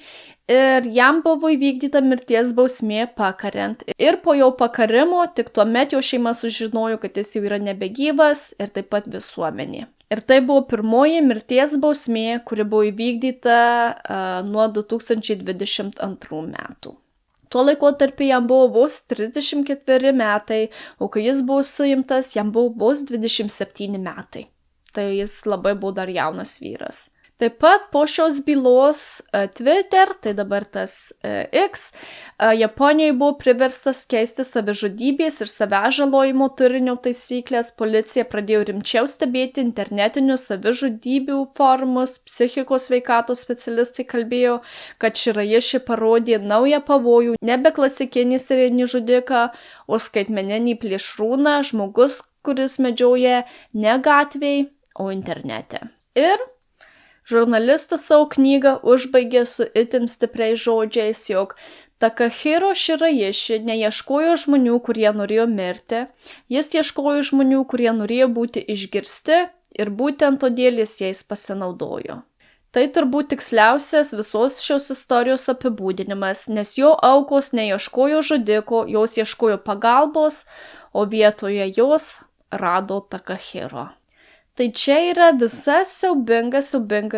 ir jam buvo įvykdyta mirties bausmė pakariant. Ir po jo pakarimo tik tuomet jo šeima sužinojo, kad jis jau yra nebegyvas ir taip pat visuomenė. Ir tai buvo pirmoji mirties bausmė, kuri buvo įvykdyta nuo 2022 metų. Tuo laikotarpiu jam buvo vos 34 metai, o kai jis buvo suimtas, jam buvo vos 27 metai. Tai jis labai buvo dar jaunas vyras. Taip pat po šios bylos Twitter, tai dabar tas X, Japonijoje buvo priverstas keisti savižudybės ir savęžalojimo turinio taisyklės. Policija pradėjo rimčiau stebėti internetinius savižudybių forumus. Psichikos sveikatos specialistai kalbėjo, kad Shiraishi parodė naują pavojų, nebe klasikinį serijinį žudiką, o skaitmeninį plėšrūną, žmogus, kuris medžioja ne gatvėje, o internete. Ir žurnalistas savo knygą užbaigė su itin stipriais žodžiais, jog Takahiro Shiraishi neieškojo žmonių, kurie norėjo mirti, jis ieškojo žmonių, kurie norėjo būti išgirsti ir būtent todėl jis jais pasinaudojo. Tai turbūt tiksliausias visos šios istorijos apibūdinimas, nes jo aukos neieškojo žudiko, jos ieškojo pagalbos, o vietoje jos rado Takahiro. Tai čia yra visa siaubinga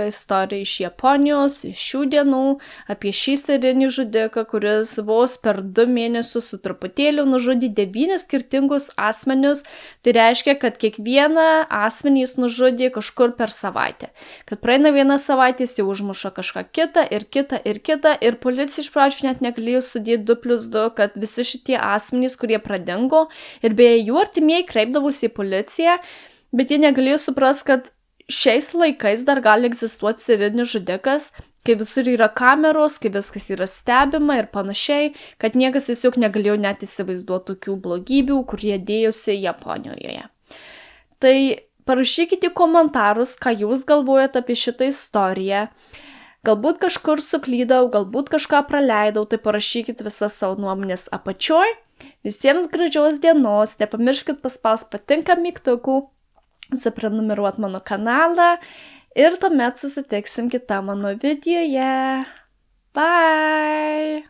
istorija iš Japonijos, iš šių dienų, apie šį serijinį žudiką, kuris vos per 2 mėnesius su truputėliu nužudė 9 skirtingus asmenius. Tai reiškia, kad kiekvieną asmenį jis nužudė kažkur per savaitę. Kad praeina 1 savaitė, jis jau užmuša kažką kitą ir policija iš pradžių net negalėjo sudėti 2+2, kad visi šitie asmenys, kurie pradingo, ir beje jų artimieji kreipdavosi į policiją, bet jie negalėjo suprasti, kad šiais laikais dar gali egzistuoti serijinis žudikas, kai visur yra kameros, kai viskas yra stebima ir panašiai, kad niekas tiesiog negalėjo net įsivaizduoti tokių blogybių, kurie dėjosi Japonijoje. Tai parašykite komentarus, ką jūs galvojate apie šitą istoriją. Galbūt kažkur suklydau, galbūt kažką praleidau, tai parašykite visą savo nuomonės apačioj. Visiems gražios dienos, nepamirškit paspausti patinka mygtukų, suprenumeruot mano kanalą ir tuomet susitiksim kitą mano videoje. Bye!